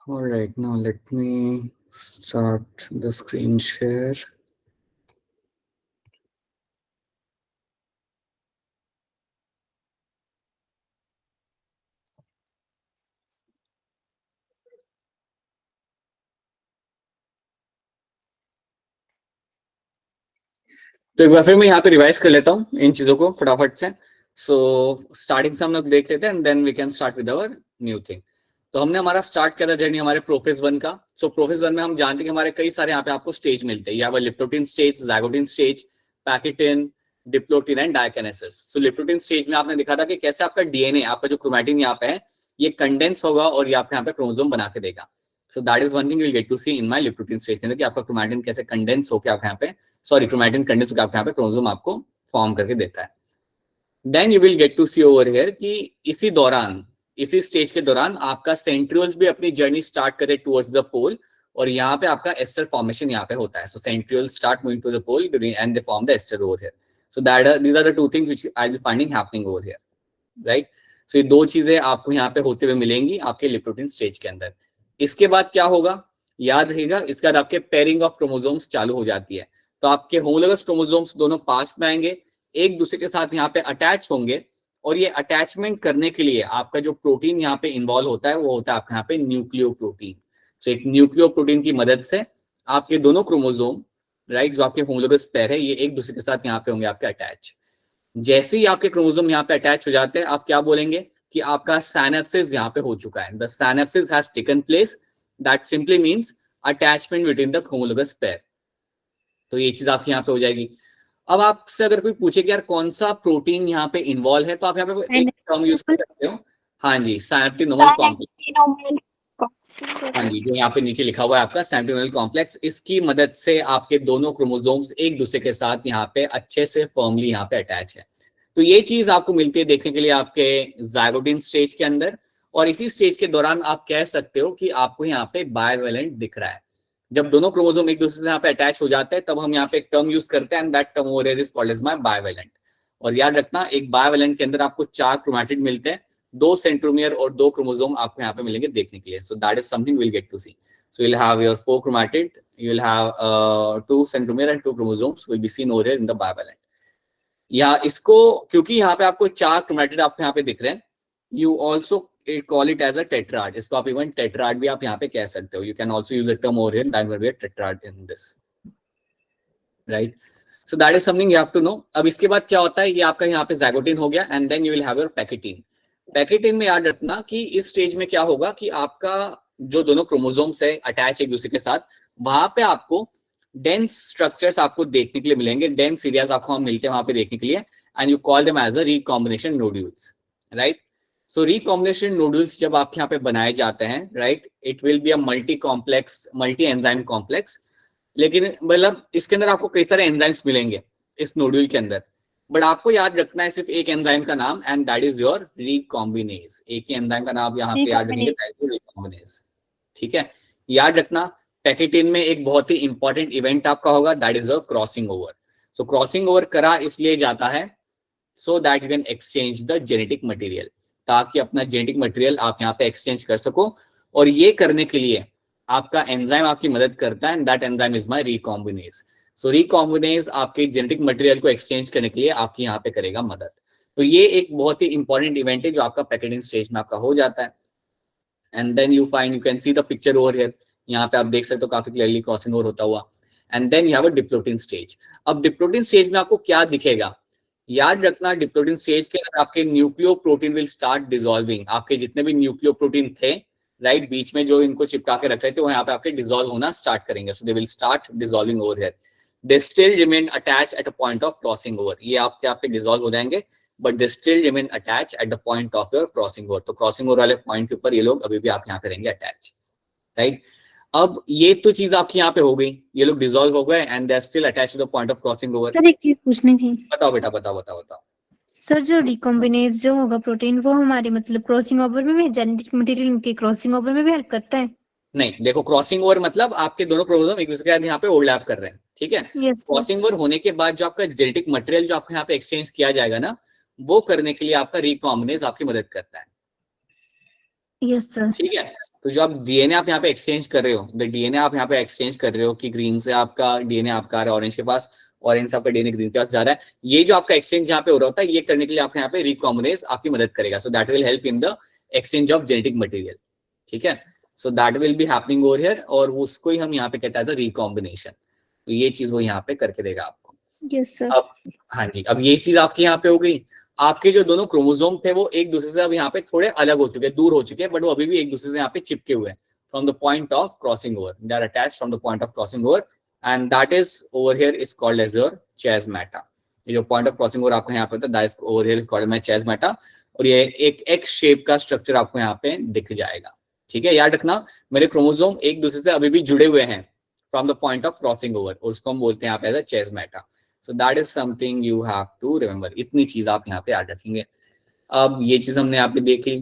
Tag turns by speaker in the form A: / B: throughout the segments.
A: All right, now let me start the screen share. तो एक बार फिर मैं यहाँ पे रिवाइज कर लेता हूँ इन चीजों को फटाफट से। सो स्टार्टिंग से हम लोग देख लेते हैं and then we can start with our new thing. तो हमने हमारा स्टार्ट किया था जर्नी हमारे प्रोफेज 1 का। सो प्रोफेज 1 में हम जानते हैं कि हमारे कई सारे यहाँ पे आपको स्टेज मिलते हैं। यहाँ पर leptotene stage, zygotene stage, pachytene, diplotene and diakinesis. So leptotene stage में आपने दिखा था कि कैसे आपका डीएनए, आपका जो क्रोमैटिन यहाँ पे है, ये कंडेंस होगा और ये आपके यहाँ पे क्रोमोसोम बना के देगा। So that is one thing you will get to see in my leptotene stage के अंदर कि आपका क्रोमैटिन कैसे कंडेंस होकर आपके यहाँ पे, सॉरी क्रोमैटिन कंडेंस होकर आपके यहाँ पे क्रोमोसोम आपको फॉर्म करके देता है। Then you will get to see over here कि इसी दौरान, इसी स्टेज के दौरान आपका सेंट्रियोल्स भी अपनी जर्नी स्टार्ट करे टुवर्ड्स द पोल और यहाँ पे आपका एस्टर फॉर्मेशन यहाँ पे होता है। So centrioles start moving to the pole and they form the aster over here. So that these are the two things which I will finding happening over here, right. So ये दो चीजें आपको यहाँ पे होते हुए मिलेंगी आपके लिप्टोटिन स्टेज के अंदर। इसके बाद क्या होगा याद रहेगा, इसके बाद आपके पेयरिंग ऑफ क्रोमोसोम्स चालू हो जाती है। तो आपके होमोलोगस क्रोमोसोम्स दोनों पास में आएंगे, एक दूसरे के साथ यहाँ पे अटैच होंगे और ये अटैचमेंट करने के लिए आपका जो प्रोटीन यहाँ पे इन्वॉल्व होता है वो होता है आपका यहाँ पे न्यूक्लियो प्रोटीन। तो एक न्यूक्लियो प्रोटीन की मदद से आपके दोनों क्रोमोसोम, राइट, जो आपके होमोलोगस पेयर है, ये एक दूसरे के साथ यहाँ पे होंगे आपके अटैच। जैसे ही आपके क्रोमोसोम यहाँ पे अटैच हो जाते हैं, आप क्या बोलेंगे कि आपका साइनेप्सिस यहाँ पे हो चुका है। The synapsis has taken place, that simply means attachment between the homologous pair. तो ये चीज आपकी यहाँ पे हो जाएगी। अब आपसे अगर कोई पूछे कि यार कौन सा प्रोटीन यहाँ पे इन्वॉल्व है, तो आप यहाँ पे एक टर्म यूज कर सकते हो। हाँ जी, सैंटिनोमल कॉम्प्लेक्स। हाँ जी, जो यहाँ पे नीचे लिखा हुआ है आपका सैंटिनोमल कॉम्प्लेक्स, इसकी मदद से आपके दोनों क्रोमोसोम्स एक दूसरे के साथ यहाँ पे अच्छे से फर्मली यहाँ पे अटैच है। तो ये चीज आपको मिलती है देखने के लिए आपके ज़ाइगोटिन स्टेज के अंदर। और इसी स्टेज के दौरान आप कह सकते हो कि आपको यहाँ पे बायवेलेंट दिख रहा है। जब दोनों क्रोमोसोम एक दूसरे से यहाँ पे अटैच हो जाते हैं तब हम यहाँ पे एक टर्म यूज करते हैं and that term over here is called as my bivalent. और याद रखना, एक बायवेलेंट के अंदर आपको 4 क्रोमैटिड मिलते हैं, 2 सेंट्रोमियर और 2 क्रोमोसोम आपको यहाँ पे मिलेंगे देखने के लिए। So that is something will get to see. So you'll have your 4 chromatid, you'll have 2 centromere and 2 chromosomes will be seen over here in the bivalent. या इसको, क्योंकि यहाँ पे आपको 4 क्रोमैटिड आपको यहाँ पे दिख रहे हैं, you also call it as a tetrad. इसको आप इवन टेट्राड भी आप यहाँ पे कह सकते हो। You can also use a term over here that will be a tetrad in this, right. So that is something you have to know. अब इसके बाद क्या होता है, ये आपका यहाँ पे ज़ाइगोटिन हो गया and then you will have your pachytene. Pachytene में याद रखना कि इस स्टेज में क्या होगा कि आपका जो दोनों क्रोमोसोम्स है अटैच एक दूसरे के साथ, वहां पे आपको डेंस स्ट्रक्चर्स आपको देखने के लिए मिलेंगे, डेंस एरियाज आपको हम मिलते हैं वहां पे देखने के लिए, and you call them as a recombination nodules, right. So recombination nodules जब आपके यहाँ पे बनाए जाते हैं, right, it will be a multi complex, multi enzyme complex. लेकिन मतलब इसके अंदर आपको कई सारे एंजाइम्स मिलेंगे इस नोड्यूल के अंदर, बट आपको याद रखना है सिर्फ एक एंजाइम का नाम and that is your recombinase. एक ही एंजाइम का नाम यहाँ पे याद रखेंगे, रिकॉम्बिनेज, ठीक है। याद रखना पैकेटिन में एक बहुत ही इंपॉर्टेंट इवेंट आपका होगा, that is the crossing over. So crossing over करा इसलिए जाता है so that you can exchange the genetic material, ताकि अपना जेनेटिक मटेरियल आप यहाँ पे एक्सचेंज कर सको। और ये करने के लिए आपका एंजाइम आपकी मदद करता है and that enzyme is my recombinase. So recombinase आपके जेनेटिक मटेरियल को एक्सचेंज करने के लिए आपकी यहाँ पे करेगा मदद। तो ये एक बहुत ही इंपॉर्टेंट इवेंट है जो आपका पैकेटिंग स्टेज में आपका हो जाता है। And then you find, you can see the picture over here, यहाँ पे आप देख सकते हो काफी क्लियरली क्रॉसिंग ओवर होता हुआ। And then you have a diplotene stage. अब डिप्लोटिन स्टेज में आपको क्या दिखेगा, याद रखना डिप्लोटिन स्टेज के अंदर आपके nucleo protein will start dissolving. आपके जितने भी न्यूक्लियो प्रोटीन थे, राइट, बीच में जो इनको चिपका के रख रहे थे, वो यहाँ पे आपके डिसॉल्व होना स्टार्ट करेंगे। So they will start dissolving over here. They still remain attach at a point of crossing over. ये आपके आप पे डिसॉल्व हो जाएंगे but they still remain attach at the point of your crossing over. तो crossing over वाले point के ऊपर ये लोग अभी भी आप यहाँ करेंगे अटैच, राइट। अब ये तो चीज आपकी यहाँ पे हो गई, ये लोग डिसॉल्व हो गए and they are still attach to the point of crossing over.
B: Sir एक चीज पूछनी थी।
A: बताओ बेटा, बताओ बताओ बताओ।
B: सर जो रिकॉम्बिनेज जो होगा प्रोटीन, वो हमारे मतलब क्रॉसिंग ओवर में भी, जेनेटिक मटेरियल के क्रॉसिंग ओवर में भी हेल्प करता है?
A: नहीं, देखो क्रॉसिंग ओवर मतलब आपके दोनों क्रोमोसोम एक दूसरे के साथ यहाँ पे ओवरलैप कर रहे हैं, ठीक है।
B: Yes sir.
A: क्रॉसिंग ओवर होने के बाद जो आपका जेनेटिक मटेरियल जो आपके यहाँ पे एक्सचेंज किया जाएगा ना, वो करने के लिए आपका रिकॉम्बिनेज आपकी मदद करता है,
B: यस सर।
A: ठीक है। तो जो आप डीएनए आप यहाँ पे एक्सचेंज कर रहे हो, द डीएनए आप यहाँ पे एक्सचेंज कर रहे हो कि ग्रीन से आपका डीएनए आपका आ रहा है ऑरेंज के पास, ऑरेंज से आपका डीएनए ग्रीन के पास जा रहा है, ये जो आपका एक्सचेंज यहाँ पे हो रहा होता है, ये करने के लिए आपके यहाँ पे रिकॉम्बिनेज आपकी मदद करेगा. So that will help in the exchange of genetic material. ठीक है, so that will be happening over here, और उसको ही हम यहाँ पे कहते हैं रिकॉम्बिनेशन. तो ये चीज वो यहाँ पे करके देगा आपको.
B: Yes sir.
A: अब हाँ जी, अब ये चीज आपके यहाँ पे हो गई. आपके जो दोनों क्रोमोसोम थे वो एक दूसरे से अब यहाँ पे थोड़े अलग हो चुके हैं, दूर हो चुके हैं, बट वो अभी भी एक दूसरे से यहाँ पे चिपके हुए हैं. From the point of crossing over, they are attached from the point of crossing over, and that is over here is called as your chiasmata. ये जो पॉइंट ऑफ क्रॉसिंग ओवर आपको यहाँ पे होता है, that is over here is called my chiasmata. और ये एक एक्स शेप का स्ट्रक्चर आपको यहाँ पे दिख जाएगा. ठीक है, याद रखना मेरे क्रोमोसोम एक दूसरे से अभी भी जुड़े हुए हैं from the point of crossing over, और उसको हम बोलते हैं यहाँ पे as a chiasmata. So that is something you have to remember. इतनी चीज आप यहाँ पे याद रखेंगे. अब ये चीज हमने यहाँ पे देख ली,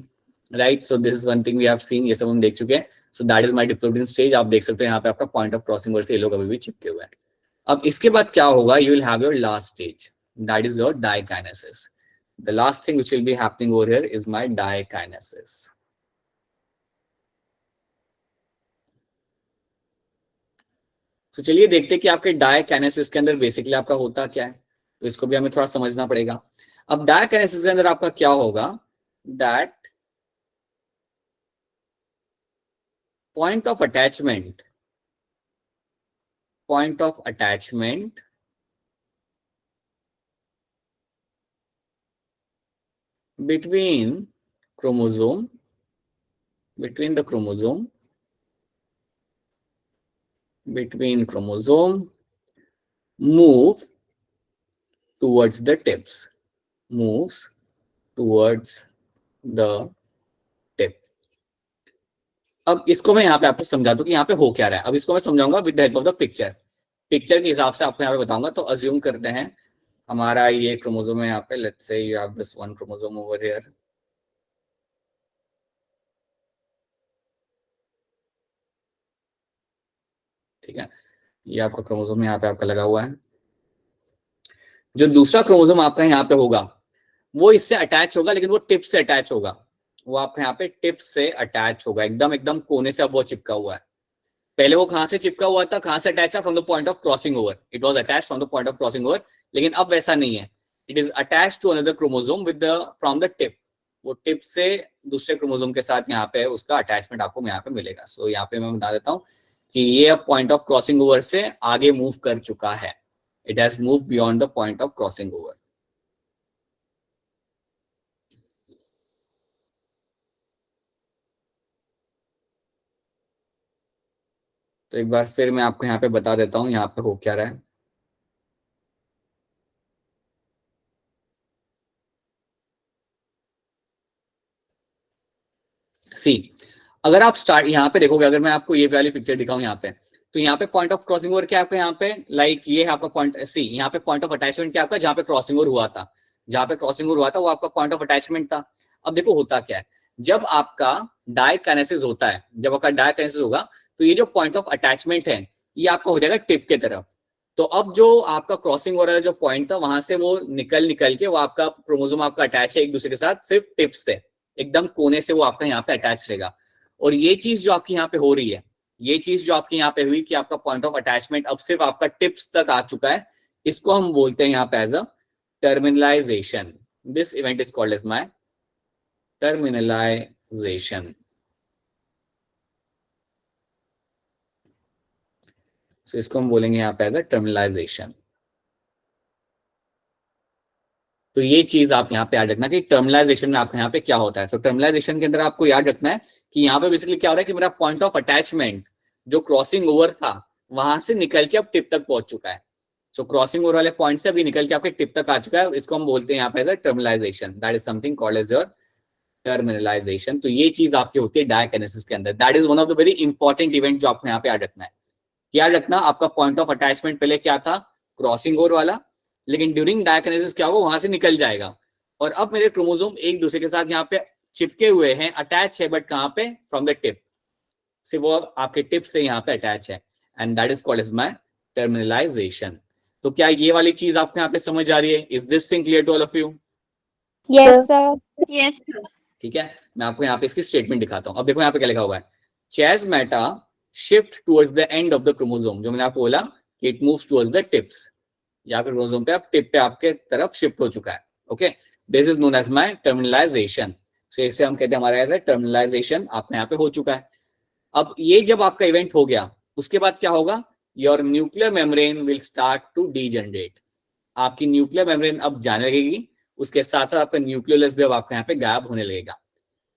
A: right. So this is one thing we have seen, ये सब हम देख चुके हैं. So that is my diplotene stage. आप देख सकते हैं यहाँ पे आपका पॉइंट ऑफ क्रॉसिंग ओवर से ये लोग अभी भी चिपके हुए हैं. अब इसके बाद क्या होगा, you will have your last stage, that is your diakinesis. The last thing which will be happening over here is my diakinesis. तो चलिए देखते हैं कि आपके डाइकाइनेसिस के अंदर बेसिकली आपका होता क्या है. तो इसको भी हमें थोड़ा समझना पड़ेगा. अब डाइकाइनेसिस के अंदर आपका क्या होगा, that point of attachment between the chromosome move towards the tips, moves towards the tip. अब इसको मैं यहाँ पे आपको समझा दूं कि यहाँ पे हो क्या रहा है. अब इसको मैं समझाऊंगा with the help of the picture के हिसाब से आपको यहाँ पे बताऊंगा. तो अज्यूम करते हैं हमारा ये क्रोमोसोम है यहाँ पे, let's say you have this one chromosome over here. ठीक है, ये आपका क्रोमोसोम यहाँ पे आपका लगा हुआ है. जो दूसरा क्रोमोसोम आपका यहाँ पे होगा वो इससे अटैच होगा, लेकिन वो टिप से अटैच होगा. वो आपका यहाँ पे टिप से अटैच होगा, एकदम कोने से अब वो चिपका हुआ है. पहले वो कहां से चिपका हुआ था, कहां से अटैच था, from the point of crossing over. It was attached from the point of crossing over. लेकिन अब वैसा नहीं है, it is attached to another chromosome with the from the tip. वो टिप से दूसरे क्रोमोसोम के साथ यहाँ पे उसका अटैचमेंट आपको यहाँ पे मिलेगा. सो यहाँ पे मैं बता देता हूँ कि ये अब पॉइंट ऑफ क्रॉसिंग ओवर से आगे मूव कर चुका है. It has move beyond the point of crossing over. तो एक बार फिर मैं आपको यहाँ पे बता देता हूँ यहाँ पे हो क्या रहा है. सी, अगर आप स्टार्ट यहाँ पे देखोगे, अगर मैं आपको ये वाली पिक्चर दिखाऊं यहाँ पे, तो यहाँ पे पॉइंट ऑफ क्रॉसिंग ओवर क्या है आपका यहाँ पे, लाइक ये है आपका पॉइंट. सी, यहाँ पे पॉइंट ऑफ अटैचमेंट क्या आपका, जहाँ पे क्रॉसिंग ओवर हुआ था, वो आपका पॉइंट ऑफ अटैचमेंट था. अब देखो होता क्या है, जब आपका डाइकाइनेसिस होता है, जब आपका डाइकाइनेसिस होगा, तो ये जो पॉइंट ऑफ अटैचमेंट है ये आपका हो जाएगा टिप के तरफ. तो अब जो आपका क्रॉसिंग हो रहा है जो पॉइंट था, वहां से वो निकल के वो आपका क्रोमोसोम आपका अटैच है एक दूसरे के साथ सिर्फ टिप्स से, एकदम कोने से वो आपका यहाँ पे अटैच रहेगा. और ये चीज जो आपकी यहाँ पे हो रही है, ये चीज जो आपकी यहाँ पे हुई कि आपका पॉइंट ऑफ अटैचमेंट अब सिर्फ आपका टिप्स तक आ चुका है, इसको हम बोलते हैं यहाँ पे as a terminalisation. This event is called as my terminalisation. So इसको हम बोलेंगे यहाँ पे एज अ टर्मिनलाइजेशन. तो ये चीज आप यहाँ पे याद रखना कि टर्मिनलाइजेशन में आपके यहाँ पे क्या होता है. तो टर्मिनलाइजेशन के अंदर आपको याद रखना है कि यहाँ पे बेसिकली क्या हो रहा है कि मेरा पॉइंट ऑफ अटैचमेंट जो क्रॉसिंग ओवर था वहां से निकल के अब टिप तक पहुंच चुका है. सो क्रॉसिंग ओवर वाले पॉइंट से अभी निकल के आपके टिप तक आ चुका है. इसको हम बोलते हैं यहाँ पे as a terminalisation. That is something called as your terminalisation. तो ये चीज आपकी होती है डाइकाइनेसिस के अंदर. That is one of the very important event जो आपको यहाँ पे याद रखना है. याद रखना आपका पॉइंट ऑफ अटैचमेंट पहले क्या था, क्रॉसिंग ओवर वाला, लेकिन ड्यूरिंग डाइकाइनेसिस क्या होगा, वहां से निकल जाएगा. और अब मेरे क्रोमोसोम एक दूसरे के साथ यहाँ पे चिपके हुए हैं, अटैच है, बट कहाँ पे, फ्रॉम द टिप. सिर्फ वो आपके टिप से यहाँ पे अटैच है, and that is called as my terminalisation. तो क्या ये वाली चीज आपको यहाँ पे समझ आ रही है? Is this thing clear to all of you?
C: Yes sir.
B: Yes sir.
A: ठीक है, मैं आपको यहाँ पे इसकी स्टेटमेंट दिखाता हूँ. अब देखो यहाँ पे क्या लिखा हुआ है, chasmata shift towards the end of the chromosome, जो मैंने आपको बोला it moves towards the tips, या फिर क्रोमोसोम पे आप टिप पे आपके तरफ शिफ्ट हो चुका है. Okay, this is known as my terminalisation. So इसे हम कहते हैं हमारा एज टर्मिनलाइजेशन आपका यहाँ पे हो चुका है. अब ये जब आपका इवेंट हो गया, उसके बाद क्या होगा, your nuclear membrane will start to degenerate. आपकी न्यूक्लियर मेम्ब्रेन अब जाने लगेगी, उसके साथ साथ आपका न्यूक्लियोलस भी अब आपका यहाँ पे गायब होने लगेगा.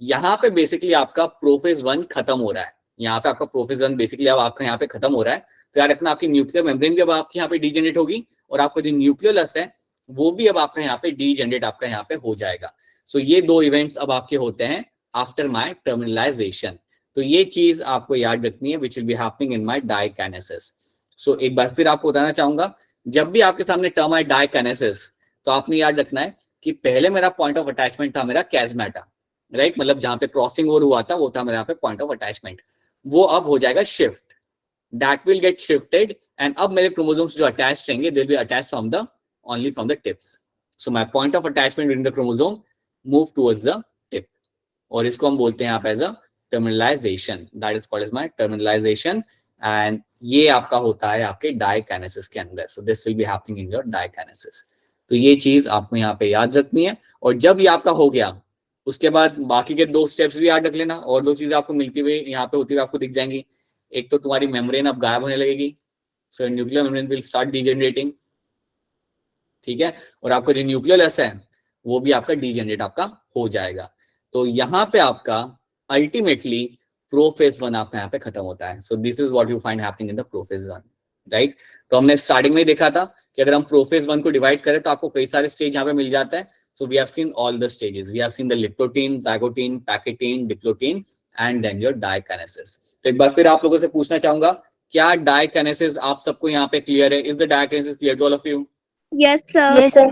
A: यहाँ पे बेसिकली आपका प्रोफेज 1 खत्म हो रहा है. यहाँ पे आपका प्रोफेज 1 बेसिकली अब आपका यहाँ पे खत्म हो रहा है. तो याद रखना आपकी न्यूक्लियर मेम्ब्रेन भी अब आपके यहाँ पे डीजनरेट होगी, और आपका जो न्यूक्लियोलस है वो भी अब आपका यहाँ पे डीजनरेट आपका यहाँ पे हो जाएगा. सो ये दो इवेंट्स अब आपके होते हैं आफ्टर माय टर्मिनलाइजेशन. तो ये चीज आपको याद रखनी है, which will be happening in my diakinesis. So एक बार फिर आपको बताना चाहूंगा, जब भी आपके सामने टर्म है डाइकाइनेसिस, तो आपने याद रखना है कि पहले मेरा पॉइंट ऑफ अटैचमेंट था मेरा कैजमेटा, राइट, मतलब जहां पे क्रॉसिंग ओवर हुआ था वो था मेरा यहाँ पे पॉइंट ऑफ अटैचमेंट. वो अब हो जाएगा shift, that will get shifted, and अब मेरे क्रोमोसोम्स जो अटैच्ड रहेंगे they will be attached from the only from the tips. So my point of attachment within the chromosome move towards the tip, और इसको हम बोलते हैं आप as a terminalization. That is called as my terminalization, and ये आपका होता है आपके डाइकाइनेसिस के अंदर. So this will be happening in your diakinesis. तो ये चीज आपको यहाँ पे याद रखनी है. और जब ये आपका हो गया, उसके बाद बाकी के 2 स्टेप्स भी याद रख लेना, और 2 चीजें आपको मिलती हुई यहाँ पे होती हुई आपको दिख जाएंगी. एक तो तुम्हारी मेम्ब्रेन अब गायब होने लगेगी, so nuclear membrane will start degenerating, ठीक है, और आपका जो न्यूक्लियोलस है वो भी आपका डीजनरेट आपका हो जाएगा. तो यहाँ पे आपका अल्टीमेटली प्रोफेज 1 आपका यहाँ पे खत्म होता है. सो this is what you find happening in the prophase 1, right. तो हमने स्टार्टिंग में ही देखा था कि अगर हम प्रोफेज 1 को डिवाइड करें तो आपको कई सारे स्टेज यहाँ पे मिल जाता है. So we have seen all the stages, we have seen the leptotene, zygotene, pachytene, diplotene and then your diakinesis. तो एक बार फिर आप लोगों से पूछना चाहूंगा, क्या डाइकाइनेसिस आप सबको यहाँ पे क्लियर है? Is the diakinesis clear to all of you?
B: Yes sir.
C: Yes, sir.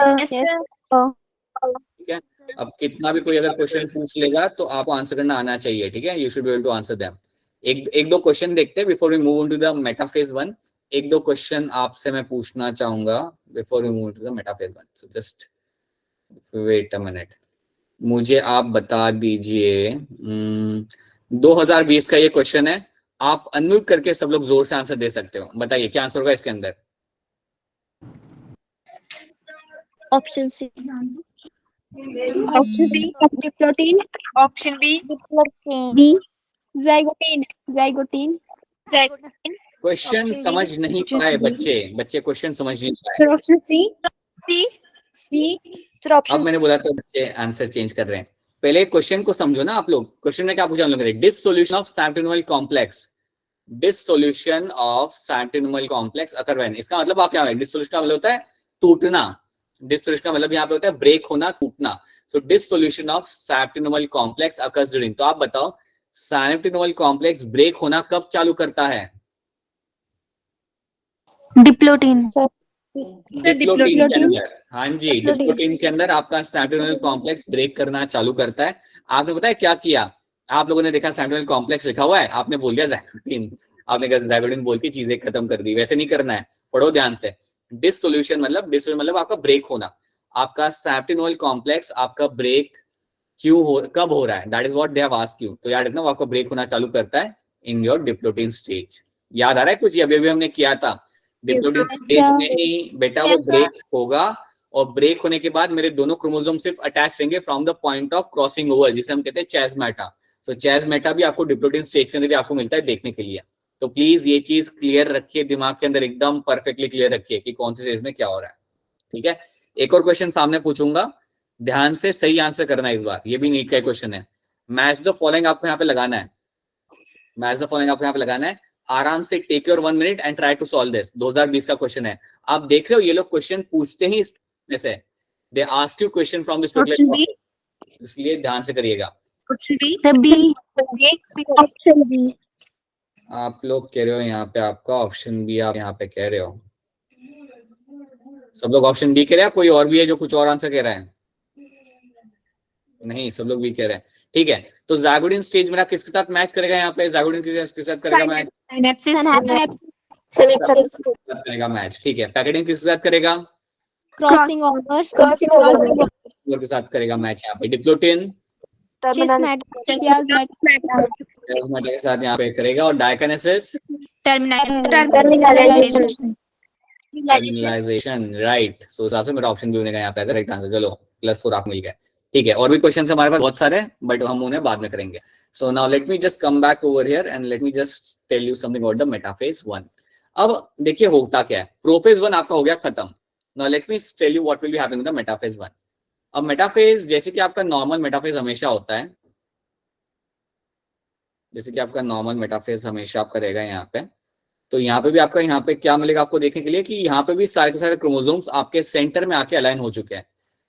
A: ठीक है. अब कितना भी कोई अगर क्वेश्चन पूछ लेगा तो आपको आंसर करना आना चाहिए, ठीक है. You should be able to answer them. एक दो क्वेश्चन देखते हैं before we move on to the metaphase 1. एक दो क्वेश्चन आपसे मैं पूछना चाहूंगा before we move to the metaphase 1. So just wait a minute. मुझे आप बता दीजिए, 2020 का ये क्वेश्चन है, आप अनम्यूट करके सब लोग जोर से आंसर दे सकते हो. बताइए क्या आंसर होगा इसके अंदर?
C: Option C.
B: Option D
C: Diplotin.
B: Option B
C: B. Zygotin. Zygotin.
A: Question समझ नहीं पाए बच्चे क्वेश्चन समझ नहीं पाए.
B: Sir option C.
C: C. Sir,
A: अब
C: option
A: मैंने बोला तो बच्चे आंसर चेंज कर रहे हैं. पहले क्वेश्चन को समझो ना आप लोग. क्वेश्चन में क्या पूछा हम लोगों ने? Dissolution of synaptonemal complex. Dissolution of synaptonemal complex occur when. इसका मतलब आप क्या है? डिसोल्यूशन का मतलब होता है टूटना. डिसोल्यूशन का मतलब यहाँ पे होता है ब्रेक होना, टूटना. So dissolution of synaptonemal complex occurs during. तो आप बताओ सैंटिनोमल कॉम्प्लेक्स ब्रेक होना कब चालू करता है?
B: डिप्लोटीन.
A: डिप्लोटीन के अंदर. हाँ जी, डिप्लोटीन के अंदर आपका सैंटिनोमल कॉम्प्लेक्स ब्रेक करना चालू करता है. आपने पता है क्या किया? आप लोगों ने देखा सैंटिनोमल कॉम्प्लेक्स लिखा हुआ है, आपने बोल दिया ज़ाइगोटीन. आपने कहा ज़ाइगोटीन बोल के चीजें खत्म कर दी. वैसे नहीं करना है, पढ़ो ध्यान से. डिसोल्यूशन मतलब आपका ब्रेक होना. आपका सैंटिनोमल कॉम्प्लेक्स आपका ब्रेक कब हो रहा है? That is what they have asked you. तो याद रखना वो आपका ब्रेक होना चालू करता है इन योर डिप्लोटीन स्टेज. याद आ रहा है कुछ? अभी अभी हमने किया था. डिप्लोटीन स्टेज में ही बेटा वो ब्रेक होगा, और ब्रेक होने के बाद मेरे दोनों क्रोमोसोम सिर्फ अटैच रहेंगे from the point of crossing over, जिसे हम कहते हैं चैजमेटा. सो चैजमेटा भी आपको डिप्लोटीन स्टेज के अंदर भी आपको मिलता है देखने के लिए. तो प्लीज ये चीज क्लियर रखिए दिमाग के अंदर, एकदम परफेक्टली क्लियर रखिए कि कौन सी स्टेज में क्या हो रहा है. ठीक है. एक और क्वेश्चन सामने पूछूंगा, ध्यान से सही आंसर करना है इस बार. ये भी नीट का क्वेश्चन है. मैच द फॉलोइंग आपको यहाँ पे लगाना है. मैच द फॉलोइंग आपको यहाँ पे लगाना है. आराम से take your 1 minute and try to solve this. 2020 का क्वेश्चन है. आप देख रहे हो ये लोग क्वेश्चन पूछते ही इसमें से, they ask you question from this particular, इसलिए ध्यान से करिएगा.
C: option B.
A: आप लोग कह रहे हो यहाँ पे आपका ऑप्शन बी, आप यहाँ पे कह रहे हो. सब लोग ऑप्शन बी कह रहे हैं, कोई और भी है जो कुछ और आंसर कह रहा है? नहीं, सब लोग भी कह रहे हैं. ठीक है. तो ज़ाइगोटीन स्टेज मेरा किसके साथ मैच करेगा? यहाँ पे ज़ाइगोटीन किसके साथ करेगा मैच? करेगा मैच. ठीक है. पैकेटिंग किसके साथ करेगा?
C: Crossing over.
A: के साथ करेगा मैच. यहाँ पे डिप्लोटीन प्लाज्मेटा के साथ यहाँ पे करेगा, और डायकिनेसिस
B: टर्मिनाइजेशन।
A: Terminalisation, right. सो हिसाब से मेरा ऑप्शन भी होने का यहाँ पे आएगा राइट आंसर। चलो +4 आप मिल गए, ठीक है। और भी क्वेश्चन हमारे पास बहुत सारे, बट हम उन्हें बाद में करेंगे। So now let me just come back over here and let me just tell you something about the metaphase 1। अब देखिए होता क्या है, प्रोफेज 1 आपका हो गया खत्म। Now let me tell you what will be happening in the metaphase 1। अब मेटाफेज जैसे कि आपका नॉर्मल मेटाफेज हमेशा होता है, जैसे कि आपका नॉर्मल मेटाफेज हमेशा आपका रहेगा यहाँ पे, तो यहाँ पे भी आपका यहाँ पे क्या मिलेगा आपको देखने के लिए कि यहाँ पे भी सारे के सारे क्रोमोसोम्स आपके सेंटर में आके अलाइन हो चुके हैं।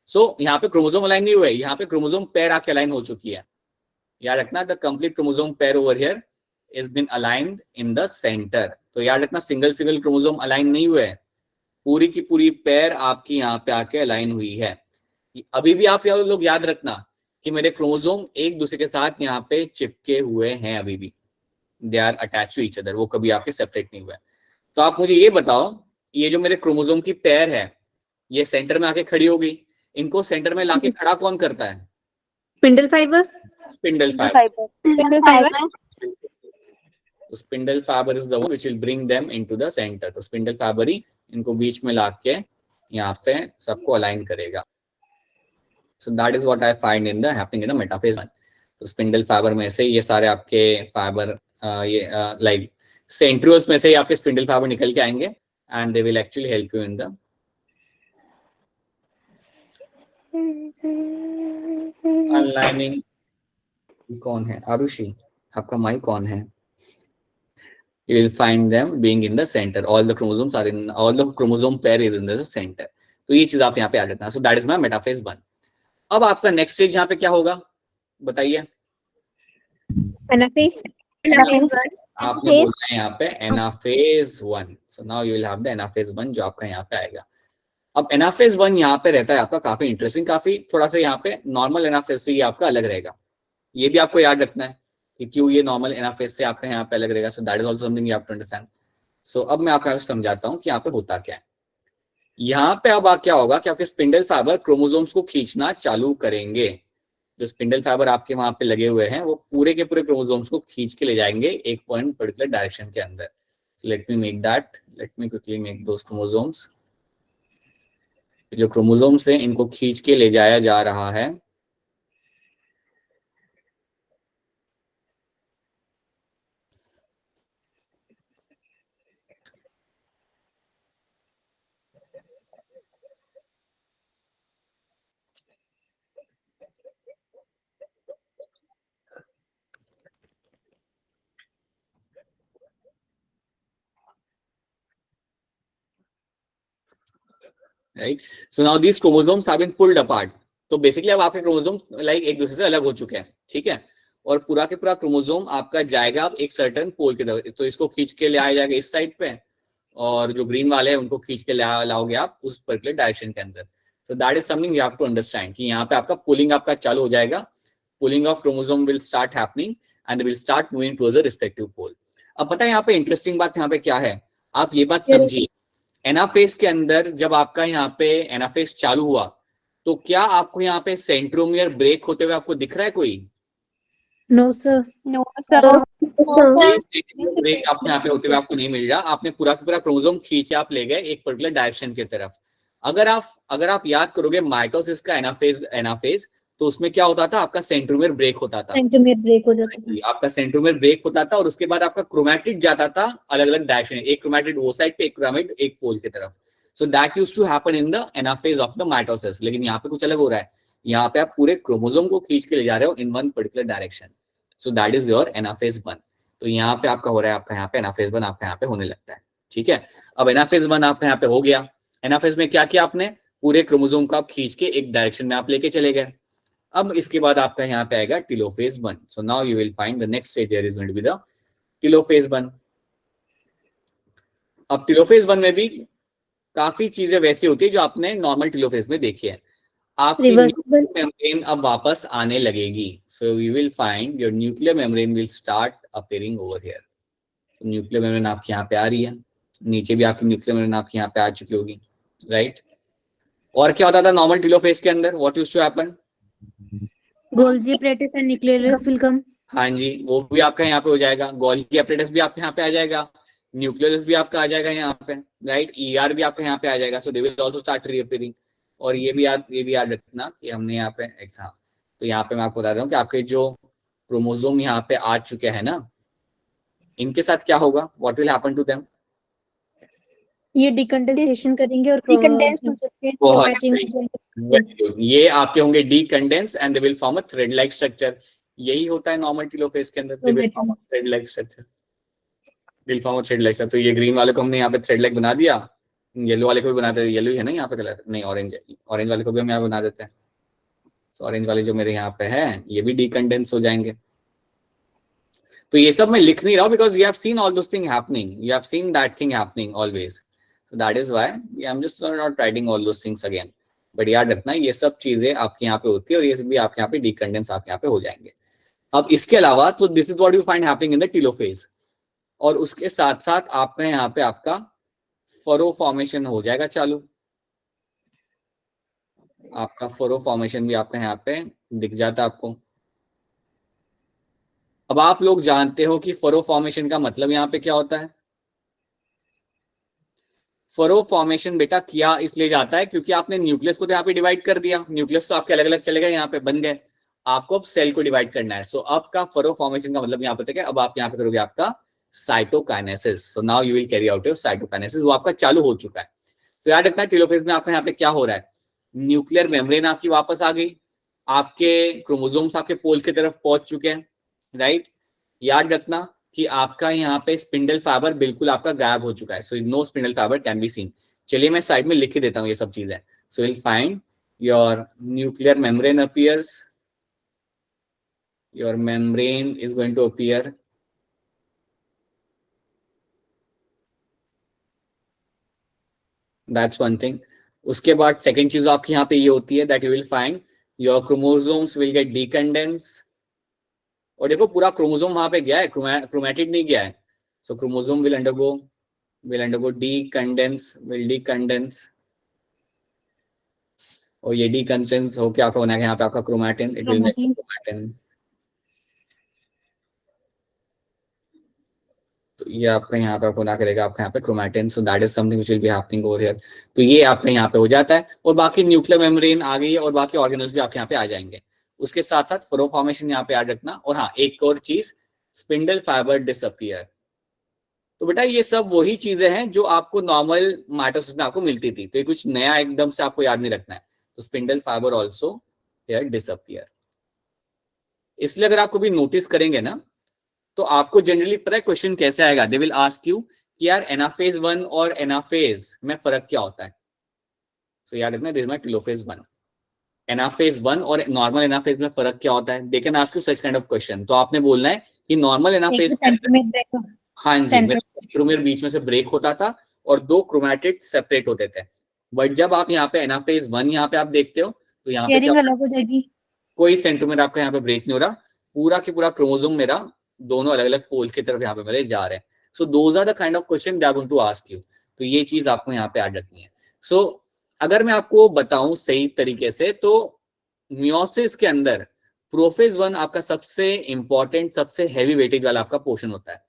A: सो यहाँ पे क्रोमोसोम अलाइन नहीं हुए, यहाँ पे क्रोमोसोम पेयर आके अलाइन हो चुकी है। याद रखना, the complete chromosome pair over here is been aligned in the centre. तो याद रखना, सिंगल सिंगल क्रोमोसोम अलाइन नहीं हुए, पूरी की पूरी पेयर आपकी यहाँ पे आके अलाइन हुई है। अभी भी आप लोग याद रखना कि मेरे क्रोमोसोम एक दूसरे के साथ यहाँ पे चिपके हुए हैं, अभी भी they are attach to each other, वो कभी आपके सेपरेट नहीं हुए। तो आप मुझे ये बताओ, ये जो मेरे क्रोमोसोम की पेयर है, ये सेंटर में आके खड़ी होगी, इनको सेंटर में लाके खड़ा कौन करता है?
B: Spindle fibre.
A: Spindle fibre.
C: Fibre
A: spindle fibre is the one which will bring them into the centre. तो स्पिंडल फाइबर ही इनको बीच में लाके यहाँ पे सबको अलाइन करेगा। सो that is what I find in the happening in the metaphase 1। तो spindle fibre में से ये सारे आपके फाइबर ये लाइक सेंट्रियोल्स में से ही आपके स्पिंडल फाइबर निकल के आएंगे and they will actually help you in the aligning. कौन है आरुषि? आपका माइक कौन है? You will find them being in the center. All the chromosomes are in, all the chromosome pair is in the center. तो ये चीज आप यहाँ पे याद रखना। So that is my metaphase 1. अब आपका नेक्स्ट स्टेज यहाँ पे क्या होगा बताइए?
B: एनाफेज।
A: आपने बोला है यहाँ पे anaphase 1। So now you will have the anaphase 1 जो आपका यहाँ पे आएगा। अब एनाफेज 1 यहाँ पे रहता है आपका काफी इंटरेस्टिंग, काफी थोड़ा सा यहाँ पे नॉर्मल एनाफेज से ये आपका अलग रहेगा। ये भी आपको याद रखना है कि क्यों ये नॉर्मल एनाफेज से आपका यहाँ पे अलग रहेगा। So that is also something you have to understand. So अब मैं आपको समझाता हूँ कि यहाँ पे होता क्या है। यहाँ पे अब क्या होगा कि आपके स्पिंडल फाइबर क्रोमोसोम्स को खींचना चालू करेंगे। जो स्पिंडल फाइबर आपके वहां पे लगे हुए हैं वो पूरे के पूरे क्रोमोसोम्स को खींच के ले जाएंगे एक पॉइंट पर्टिकुलर डायरेक्शन के अंदर। So let me make that, let me quickly make those chromosomes. जो क्रोमोसोम्स हैं इनको खींच के ले जाया जा रहा है right. So now these chromosomes have been pulled apart. तो बेसिकली अब आपके क्रोमोसोम लाइक एक दूसरे से अलग हो चुके हैं, ठीक है। और पूरा के पूरा क्रोमोसोम आपका जाएगा अब एक सर्टेन पोल की तरफ। तो इसको खींच के ले आया जाएगा इस साइड पे, और जो ग्रीन वाले हैं उनको खींच के लाओगे आप उस पर्टिकुलर डायरेक्शन के अंदर। So that is something you have to understand कि यहाँ पे आपका पुलिंग आपका चालू हो जाएगा। Pulling of chromosome will start happening and they will start moving towards the respective pole. अब पता है यहाँ पे इंटरेस्टिंग बात यहाँ पे क्या है, आप ये बात समझिए। एनाफेज के अंदर जब आपका यहाँ पे एनाफेज चालू हुआ तो क्या आपको यहाँ पे सेंट्रोमियर ब्रेक होते हुए आपको दिख रहा है कोई?
B: No sir.
C: No sir
A: break आपको यहाँ पे होते हुए आपको नहीं मिल रहा। आपने पूरा का पूरा क्रोमोसोम खींचे आप ले गए एक पर्टिकुलर डायरेक्शन की तरफ। अगर आप याद करोगे माइटोसिस का एनाफेज तो उसमें क्या होता था, आपका सेंट्रोमियर ब्रेक होता था।
B: सेंट्रोमियर ब्रेक हो जाता था।
A: आपका सेंट्रोमियर ब्रेक होता था और उसके बाद आपका क्रोमैटिड जाता था अलग अलग डायरेक्शन, एक क्रोमैटिड वो साइड पे, एक क्रोमैटिड एक पोल की तरफ। So that used to happen in the anaphase of the mitosis. लेकिन यहाँ पे कुछ अलग हो रहा है, यहाँ पे आप पूरे क्रोमोसोम को खींच के ले जा रहे हो in one particular direction. So that is your anaphase 1। तो यहाँ पे आपका हो रहा है, आपका यहाँ पे एनाफेज 1 आपका यहाँ पे होने लगता है, ठीक है। अब एनाफेज 1 आपका यहाँ पे हो गया। एनाफेज में क्या किया आपने, पूरे क्रोमोसोम को आप खींच के एक डायरेक्शन में आप लेके चले गए। अब इसके बाद आपका यहाँ पे आएगा telophase 1। So now you will find the next stage here is going to be the telophase 1। अब टेलोफेज 1 में भी काफी चीजें वैसी होती है जो आपने नॉर्मल टेलोफेज में देखी है। आपकी न्यूक्लियर मेम्ब्रेन अब वापस आने लगेगी। So you will find your nuclear membrane will start appearing over here. तो न्यूक्लियर मेम्ब्रेन आपके यहाँ पे आ रही है, नीचे भी आपकी न्यूक्लियर मेम्ब्रेन आपके यहाँ पे आ चुकी होगी, राइट। और क्या होता था नॉर्मल टेलोफेज के अंदर, what used to happen?
B: Golgi apparatus and nucleolus will come.
A: हाँ जी, वो भी आपका यहाँ पे हो जाएगा, गोल्गी एपरेटस भी आपके यहाँ पे आ जाएगा, न्यूक्लियस भी आपका आ जाएगा यहाँ पे, राइट, ईआर भी आपका यहाँ पे आ जाएगा, सो दे विल आल्सो स्टार्ट रीअपियरिंग। और ये भी याद रखना कि हमने यहाँ पे एग्जाम, तो यहाँ पे मैं आपको बता रहा हूँ कि आपके जो क्रोमोसोम यहाँ पे आ चुके हैं ना, इनके साथ क्या होगा, what will happen to them.
B: ये डिकंडेंसेशन करेंगे और
C: डिकंडेंस हो सकते हैं।
A: बहुत
B: मैचिंग
A: सही,
B: हो जाएगी।
A: very good. ये आपके होंगे decondense and they will form a thread like structure. यही होता है नॉर्मल टेलोफेज के अंदर, they will form a thread like structure, will form a thread like structure. तो ये ग्रीन वाले को हमने यहाँ पे थ्रेड लाइक बना दिया, येलो वाले को भी बना देते, येलो ही है ना यहाँ पे कलर, नहीं ऑरेंज है, ऑरेंज वाले को भी हम यहाँ बना देते हैं। तो ऑरेंज वाले जो मेरे यहाँ पे है ये भी डीकंडेंस हो जाएंगे। तो ये सब मैं लिख नहीं रहा हूँ because you have seen all those thing happening, you have seen that thing happening always, so that is why I'm just not writing all those things again. But याद रखना ये सब चीजें आपके यहाँ पे होती है और ये सब भी आपके यहाँ पे डीकंडेंस आपके यहाँ पे हो जाएंगे। अब इसके अलावा तो this is what you find happening in the telophase, और उसके साथ साथ आपका यहाँ पे आपका फरो फॉर्मेशन हो जाएगा चालू, आपका फरो फॉर्मेशन भी आपका यहाँ पे दिख जाता है आपको। अब आप लोग जानते हो कि फरो फॉर्मेशन का मतलब यहाँ पे क्या होता है। फरो फॉर्मेशन बेटा किया इसलिए जाता है क्योंकि आपने न्यूक्लियस को तो यहाँ पे डिवाइड कर दिया, न्यूक्लियस तो आपके अलग अलग चले गए, यहाँ पे बन गए, आपको अब सेल को डिवाइड करना है। सो अब का फरो फॉर्मेशन का मतलब यहाँ पे अब आप यहाँ पे करोगे आपका cytokinesis. So now you will carry out your cytokinesis, वो आपका चालू हो चुका है। तो याद रखना टेलोफेज में आपका यहाँ पे क्या हो रहा है, न्यूक्लियर मेम्ब्रेन आपकी वापस आ गई, आपके क्रोमोसोम्स आपके पोल्स की तरफ पहुंच चुके हैं, राइट। याद रखना कि आपका यहाँ पे स्पिंडल फाइबर बिल्कुल आपका गायब हो चुका है, so no spindle fibre can be seen. चलिए मैं साइड में लिख के देता हूँ ये सब चीजें। So will find your nuclear membrane appears, your membrane is going to appear, that's one thing. उसके बाद सेकेंड चीज आपकी यहाँ पे ये होती है that you will find your chromosomes will get decondense. और देखो पूरा क्रोमोसोम वहां पे गया है, क्रोमैटिड नहीं गया है। सो क्रोमोसोम विल अंडरगो डीकंडेंस, और ये डीकंडेंस हो क्या होना है यहाँ पे आपका chromatin, it will make chromatin. तो ये आपका यहाँ पे होना करेगा आपका यहाँ पे chromatin, so that is something which will be happening over here. तो ये आपका यहाँ पे हो जाता है और बाकी न्यूक्लियर मेम्ब्रेन आ गई है और बाकी ऑर्गेनल्स भी आपके यहाँ पे आ जाएंगे। उसके साथ साथ फरो फॉर्मेशन यहाँ पे याद रखना। और हाँ एक और चीज, स्पिंडल फाइबर डिसअपियर। तो बेटा ये सब वही चीजें हैं जो आपको नॉर्मल माइटोसिस में आपको मिलती थी, तो ये कुछ नया एकदम से आपको याद नहीं रखना है। तो spindle fibre also here disappear. इसलिए अगर आपको भी नोटिस करेंगे ना तो आपको जनरली पता है क्वेश्चन कैसे आएगा, दे विल आस्क यू कि यार एनाफेज 1 और एनाफेज में फर्क क्या होता है। सो याद रखना this is my telophase 1, anaphase 1 और नॉर्मल एनाफेज में फर्क क्या होता है, they can ask you such kind of question. तो आपने बोलना है कि नॉर्मल
B: एक
A: एनाफेज
B: तो
A: के अंदर,
B: सेंट्रोमेर ब्रेक,
A: हाँ जी,
B: सेंट्रोमेर
A: सेंट्रोमेर बीच में से ब्रेक होता था और दो क्रोमैटिड सेपरेट होते थे। बट जब आप यहाँ पे एनाफेज 1 यहाँ पे आप देखते हो तो यहाँ पे क्या,
B: पेयरिंग अलग हो जाएगी।
A: कोई सेंट्रोमेर आपका यहाँ पे ब्रेक नहीं हो रहा, पूरा की पूरा क्रोमोसोम मेरा दोनों अलग अलग पोल्स की तरफ यहाँ पे मेरे जा रहे हैं। So those are the kind of question they are going to ask you. तो ये चीज आपको यहाँ पे याद रखनी है। सो अगर मैं आपको बताऊं सही तरीके से तो मियोसिस के अंदर प्रोफेज 1 आपका सबसे इंपॉर्टेंट सबसे हैवी वेटेज वाला आपका पोर्शन होता है।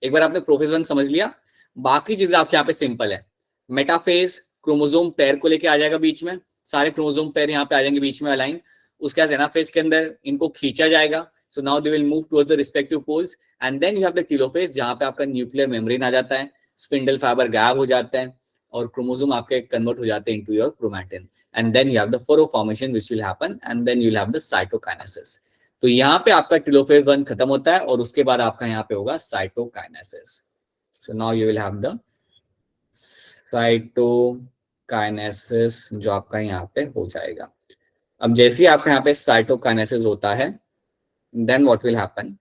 A: एक बार आपने प्रोफेज 1 समझ लिया, बाकी चीजें आपके यहाँ पे सिंपल है। मेटाफेज क्रोमोसोम पेयर को लेके आ जाएगा बीच में, सारे क्रोमोसोम पेयर यहाँ पे आ जाएंगे बीच में अलाइन। उसके बाद एनाफेज के अंदर इनको खींचा जाएगा, तो now they will move towards the respective poles and then you have the telophase जहां पे आपका न्यूक्लियर मेम्ब्रेन आ जाता है, स्पिंडल फाइबर गायब हो जाता है और क्रोमोसोम आपके कन्वर्ट हो जाते हैं into your chromatin and then you have the furrow formation which will happen and then you will have the cytokinesis. तो यहाँ पे आपका टेलोफेज 1 खत्म होता है और उसके बाद आपका यहाँ पे होगा cytokinesis. So now you will have the cytokinesis जो आपका यहाँ पे हो जाएगा। अब जैसे ही आपका यहाँ पे साइटोकाइनेसिस होता है then what will happen,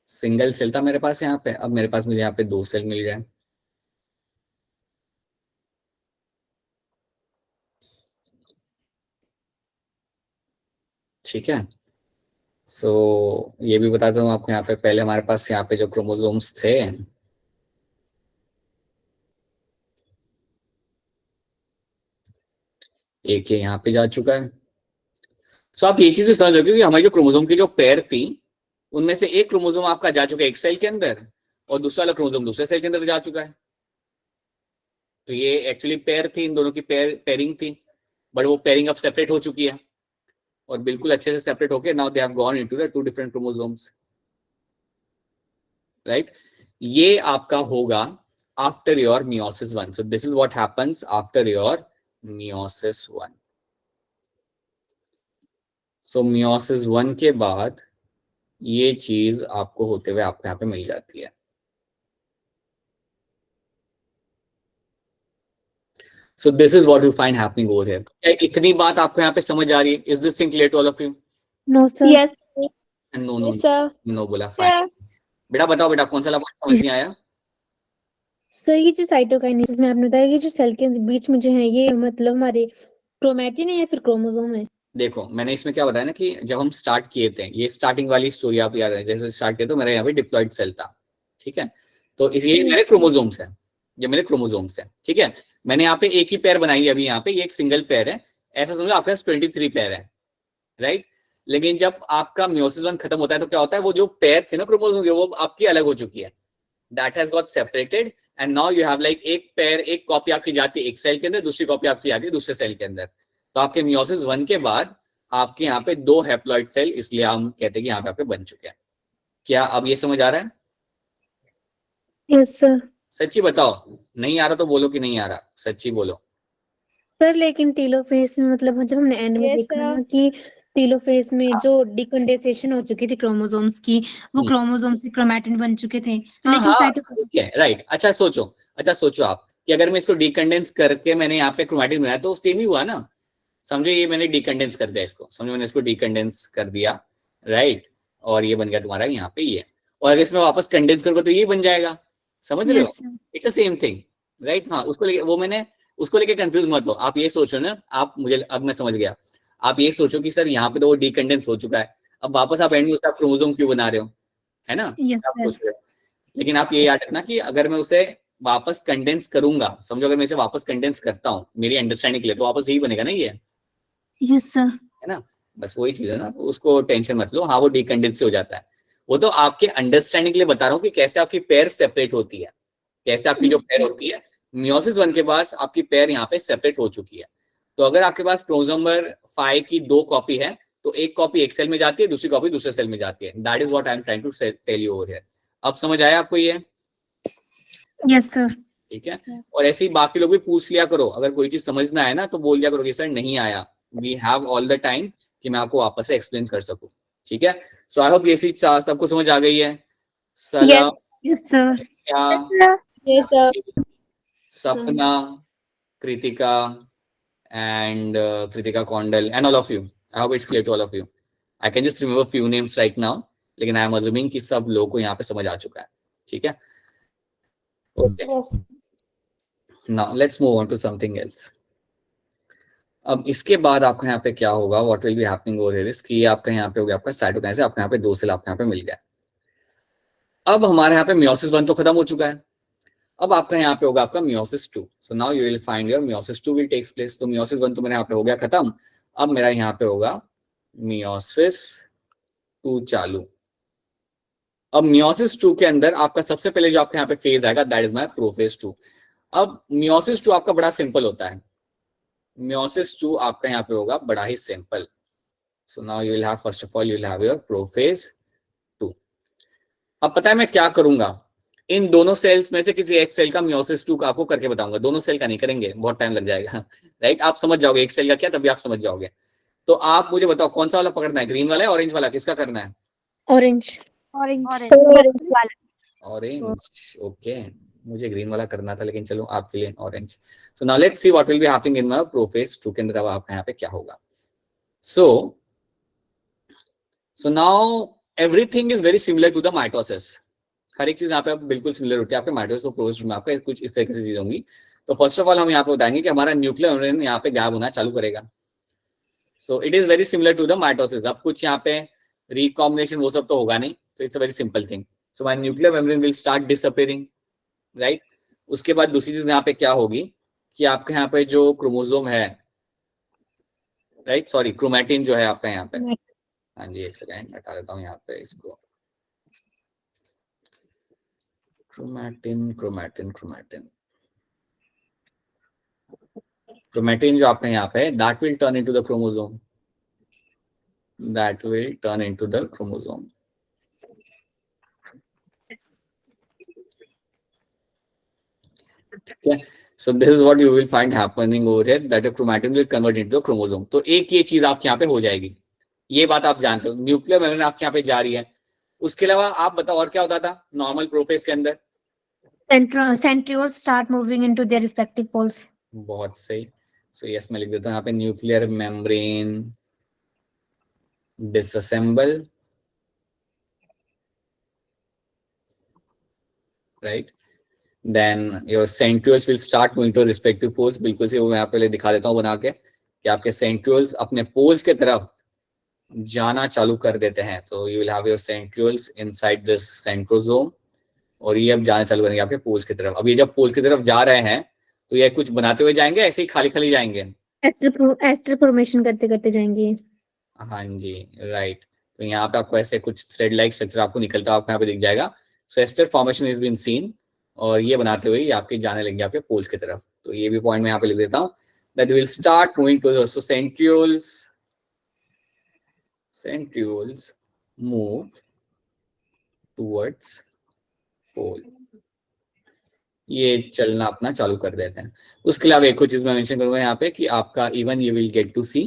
A: single cell था मेरे पास यहाँ पे, अब मेरे पास मुझे यहाँ पे 2 सेल मिल गए। ठीक है। सो ये भी बताता हूँ आपको यहाँ पे, पहले हमारे पास यहाँ पे जो क्रोमोसोम्स थे एक ये यहाँ पे जा चुका है। सो आप ये चीज भी समझ रहे हो कि हमारी जो क्रोमोसोम की जो पेयर थी उनमें से एक क्रोमोसोम आपका जा चुका है एक सेल के अंदर और दूसरा वाला क्रोमोसोम दूसरे सेल के अंदर जा चुका है। तो ये एक्चुअली पेयर थी, इन दोनों की पेयरिंग थी, बट वो पेयरिंग अब सेपरेट हो चुकी है और बिल्कुल अच्छे से सेपरेट होके now they have gone into the two different chromosomes, right. ये आपका होगा after your meiosis 1। So this is what happens after your meiosis 1। So meiosis 1 के बाद ये चीज आपको होते हुए आपको यहाँ पे मिल जाती है। So this is what you find happening over here. क्या इतनी बात आपको यहाँ पे समझ आ रही है? Is this thing clear to all of you?
B: No sir.
C: Yes.
A: No, no,
C: Yes, sir.
A: no बोला fine. बेटा बताओ बेटा कौन सा बात समझ नहीं आया?
B: सर ये जो साइटोकाइनेसिस में आपने बताया, ये जो सेल के बीच में जो है ये मतलब हमारे क्रोमैटिन है या फिर क्रोमोसोम है?
A: देखो मैंने इसमें क्या बताया ना कि जब हम स्टार्ट किए थे, ये स्टार्टिंग वाली स्टोरी आप याद है, जैसे स्टार्ट किया तो मेरे यहाँ पे डिप्लॉयड सेल था, ठीक है। तो ये मेरे क्रोमोसोम्स है, ये मेरे क्रोमोसोम्स है, ठीक है। मैंने यहाँ पे एक ही पेयर बनाई है, अभी यहाँ पे ये एक सिंगल पेयर है, ऐसा समझो आपके पास 23 पेयर है, राइट। लेकिन जब आपका मियोसिस 1 खत्म होता है तो क्या होता है, वो जो पेयर थे ना क्रोमोसोम के वो आपकी अलग हो चुकी है, that has got separated and now you have like एक पेयर, एक कॉपी आपकी जाती है एक सेल के अंदर, दूसरी कॉपी आपकी आती है दूसरे सेल के अंदर। तो आपके मियोसिस 1 के बाद आपके यहाँ पे 2 हैप्लॉइड सेल, इसलिए हम कहते हैं कि यहाँ पे आपके बन चुके हैं। क्या अब ये समझ आ रहा है?
B: Yes sir.
A: सच्ची बताओ, नहीं आ रहा तो बोलो कि नहीं आ रहा, सच्ची बोलो।
B: सर लेकिन टेलोफेज में मतलब जब हमने एंड में
C: Yes,
B: देखा
C: sir.
B: ना कि टेलोफेज में जो डिकंडेंसेशन हो चुकी थी क्रोमोसोम्स की, वो क्रोमोसोम से क्रोमैटिन बन चुके थे,
A: हाँ
B: लेकिन
A: हाँ
B: साइटोकाइनेसिस
A: ठीक है, राइट। अच्छा सोचो आप कि अगर मैं इसको डिकंडेंस करके मैंने यहाँ पे क्रोमैटिन बनाया तो सेम ही हुआ ना। समझो ये मैंने डिकंडेंस कर दिया इसको, समझो मैंने इसको डिकंडेंस कर दिया, राइट, और ये बन गया तुम्हारा यहाँ पे ये, और अगर इसमें वापस कंडेंस करोगे तो ये बन जाएगा, समझ रहे हो?
B: Yes sir.
A: It's the same thing, right. हाँ उसको लेके वो मैंने उसको लेके कंफ्यूज मत हो, आप ये सोचो ना, आप मुझे अब मैं समझ गया, आप ये सोचो कि सर यहाँ पे तो वो डिकंडेंस हो चुका है, अब वापस आप एंड में उसका क्रोमोसोम क्यों बना रहे हो, है ना?
B: यस
A: आप सोच
B: सर।
A: रहे हो। लेकिन आप ये याद रखना कि अगर मैं उसे वापस कंडेंस करूंगा, समझो अगर मैं इसे वापस कंडेंस करता हूँ मेरी अंडरस्टैंडिंग के लिए, तो वापस यही बनेगा ना ये,
B: यस सर।
A: है ना? बस वही चीज है ना, उसको टेंशन मत लो। हाँ वो डिकंडेंस से हो जाता है, वो तो आपके अंडरस्टैंडिंग के लिए बता रहा हूँ कि कैसे आपकी पेयर सेपरेट होती है, कैसे आपकी जो पेयर होती है मियोसिस 1 के बाद आपकी पेयर यहाँ पे सेपरेट हो चुकी है। तो अगर आपके पास क्रोमोसोम नंबर 5 की 2 कॉपी है तो एक कॉपी एक सेल में जाती है, दूसरी कॉपी दूसरे सेल में जाती है। That is what I am trying to tell you over here. अब समझ आया आपको ये?
B: Yes sir.
A: ठीक है। और ऐसे ही बाकी लोग भी पूछ लिया करो, अगर कोई चीज समझ ना आए ना तो बोल दिया करो कि सर नहीं आया, we have all the time कि मैं आपको वापस से एक्सप्लेन कर सकूं, ठीक है। सो आई होप ये चीज सबको समझ आ गई है। सलाम,
B: यस सर।
A: क्या,
C: Yes, sir.
A: सपना, Kritika and Kritika Kondal and all of you. I hope it's clear to all of you. I can just remember few names right now, लेकिन I am assuming कि सब लोगों को यहाँ पे समझ आ चुका है, ठीक है? Okay. Now let's move on to something else. अब इसके बाद आपका यहाँ पे क्या होगा, what will be happening over here is कि आपका यहाँ पे हो गया आपका साइटोकाइनेसिस, आपका यहाँ पे 2 सेल आपका यहाँ पे मिल गया। अब हमारे यहाँ पे मियोसिस 1 तो खत्म हो चुका है, अब आपका यहाँ पे होगा आपका meiosis 2। So now you will find your meiosis 2 will takes place. तो मियोसिस 1 तो मेरे यहाँ पे हो गया खत्म, अब मेरा यहाँ पे होगा मियोसिस 2 चालू। अब मियोसिस 2 के अंदर आपका सबसे पहले जो आपके यहाँ पे फेज आएगा दैट इज माय प्रोफेज 2। अब मियोसिस 2 आपका बड़ा सिंपल होता है, मियोसिस 2 आपका यहाँ पे होगा बड़ा ही simple. So now you will have first of all you will have your prophase 2। अब पता है मैं क्या करूंगा, इन दोनों सेल्स में से किसी एक सेल का मियोसिस 2 का आपको करके बताऊंगा, दोनों सेल का नहीं करेंगे, बहुत टाइम लग जाएगा, राइट। आप समझ जाओगे एक सेल का क्या, तभी आप समझ जाओगे। तो आप मुझे बताओ कौन सा वाला पकड़ना है, ग्रीन वाला है ऑरेंज वाला, किसका करना है?
B: ऑरेंज।
A: Orange, okay. मुझे ग्रीन वाला करना था लेकिन चलो आपके लिए orange. So now let's see what will be happening in my prophase 2 के अंदर। अब आपका यहाँ पे क्या होगा, so now everything is very similar to the mitosis. हर एक चीज यहाँ पे बिल्कुल सिमिलर होती है आपके माइटोसिस और प्रोफेज में, आपका कुछ इस तरीके से चीज होंगी। तो फर्स्ट ऑफ ऑल हम यहाँ पे बताएंगे कि हमारा न्यूक्लियर मेम्ब्रेन यहाँ पे गैप होना चालू करेगा। So it is very similar to the mitosis. अब कुछ यहाँ पे रिकॉम्बिनेशन वो सब तो होगा नहीं, तो it's a very simple thing. So my nuclear membrane will start disappearing, right. उसके बाद दूसरी चीज यहाँ पे क्या होगी कि आपके यहाँ पे जो क्रोमोसोम है, राइट, सॉरी क्रोमैटिन जो है आपका यहाँ पे, हाँ जी एक सेकेंड हटा देता हूँ यहाँ पे इसको, क्रोमैटिन क्रोमैटिन क्रोमैटिन क्रोमैटिन जो आपका यहाँ पे है, that will turn into the chromosome, that will turn into the chromosome. ठीक है, so this is what you will find happening over here, that a chromatin will convert into the chromosome। तो एक ये चीज आपके यहाँ पे हो जाएगी, ये बात आप जानते हो, न्यूक्लियर मेम्ब्रेन आपके यहाँ पे जा रही है। उसके अलावा आप बताओ और क्या होता था नॉर्मल प्रोफेज के अंदर?
B: Centrioles start moving into their respective poles.
A: बहुत सही, सो यस मैं लिख देता हूँ यहाँ पे, nuclear membrane disassemble, right, then your centrioles will start moving to respective poles. बिल्कुल से वो मैं यहाँ पे दिखा देता हूँ बना के कि आपके सेंट्रियोल्स अपने पोल्स के तरफ जाना चालू कर देते हैं। तो you will have your centrioles inside this centrosome, और ये अब जाना चालू करेंगे आपके पोल्स की तरफ। अब ये जब पोल्स की तरफ जा रहे हैं तो ये कुछ बनाते हुए जाएंगे, ऐसे ही खाली खाली जाएंगे?
B: एस्टर फॉर्मेशन करते करते जाएंगे।
A: हाँ जी राइट, तो यहाँ पे आपको ऐसे कुछ थ्रेड लाइक स्ट्रक्चर आपको निकलता आपको यहाँ पे दिख जाएगा। So aster formation is been seen, और ये बनाते हुए ये आपके जाने लगेंगे आपके पोल्स की तरफ। तो ये भी पॉइंट मैं यहाँ पे लिख देता हूँ, that will start moving to, so centrioles move towards pole, ये चलना अपना चालू कर देते हैं। उसके अलावा एक कुछ चीज मैं मेंशन करूंगा यहाँ पे कि आपका even you will get to see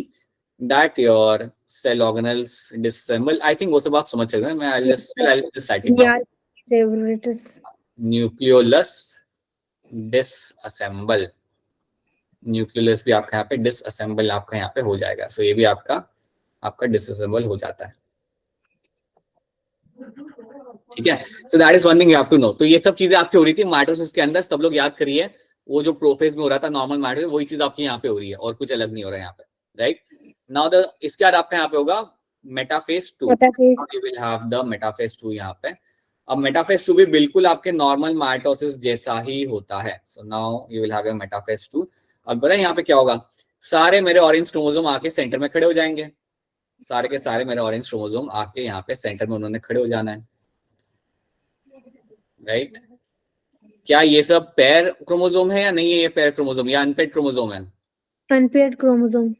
A: that your cell organelles disassemble. I think वो सब आप समझ सकते हैं, मैं I'll just cite it down.
B: It is
A: nucleolus disassemble, nucleolus भी आपका यहाँ पे डिसअसेंबल आपका यहाँ पे हो जाएगा। सो ये भी आपका डिसअसेंबल हो जाता है। ठीक है, so that is one thing you have to know. तो ये सब चीजें आपकी हो रही थी माइटोसिस के अंदर, सब लोग याद करिए, वो जो प्रोफेज में हो रहा था नॉर्मल माइटोसिस, वही चीज आपकी यहाँ पे हो रही है और कुछ अलग नहीं हो रहा है यहाँ पे, राइट। नाउ द इसके बाद आपका यहाँ पे होगा metaphase 2, you will have the metaphase 2 यहाँ पे। अब मेटाफेज 2 भी बिल्कुल आपके नॉर्मल माइटोसिस जैसा ही होता है। So now you will have your metaphase 2। अब बताए यहाँ पे क्या होगा, सारे मेरे ऑरेंज क्रोमोसोम आके सेंटर में खड़े हो जाएंगे, सारे के सारे मेरे ऑरेंज क्रोमोसोम आके यहाँ पे सेंटर में उन्होंने खड़े हो जाना है, राइट। क्या ये सब पेयर क्रोमोसोम है या नहीं है, ये पेयर क्रोमोसोम या अनपेयर्ड क्रोमोसोम है?
B: Unpaired chromosome.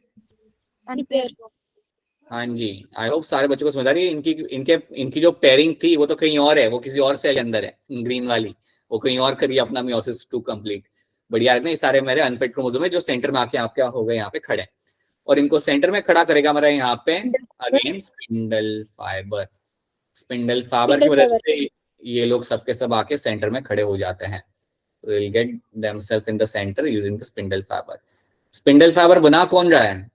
A: हाँ जी, आई होप सारे बच्चों को समझ आ रही है। इनकी जो पेयरिंग थी वो तो कहीं और है, वो किसी और सेल के अंदर है, ग्रीन वाली वो कहीं और करिए अपना मियोसिस 2 कंप्लीट। बढ़िया है, ये सारे मेरे अनपेयर्ड क्रोमोसोम है जो सेंटर में आके आपके हो गए यहाँ पे खड़े, और इनको सेंटर में खड़ा करेगा हमारा यहाँ पे again spindle fibre. Spindle fibre की मदद से ये लोग सबके सब आके सेंटर में खड़े हो जाते हैं। Will get themselves in the center using the spindle fiber. Spindle fibre बना कौन रहा है?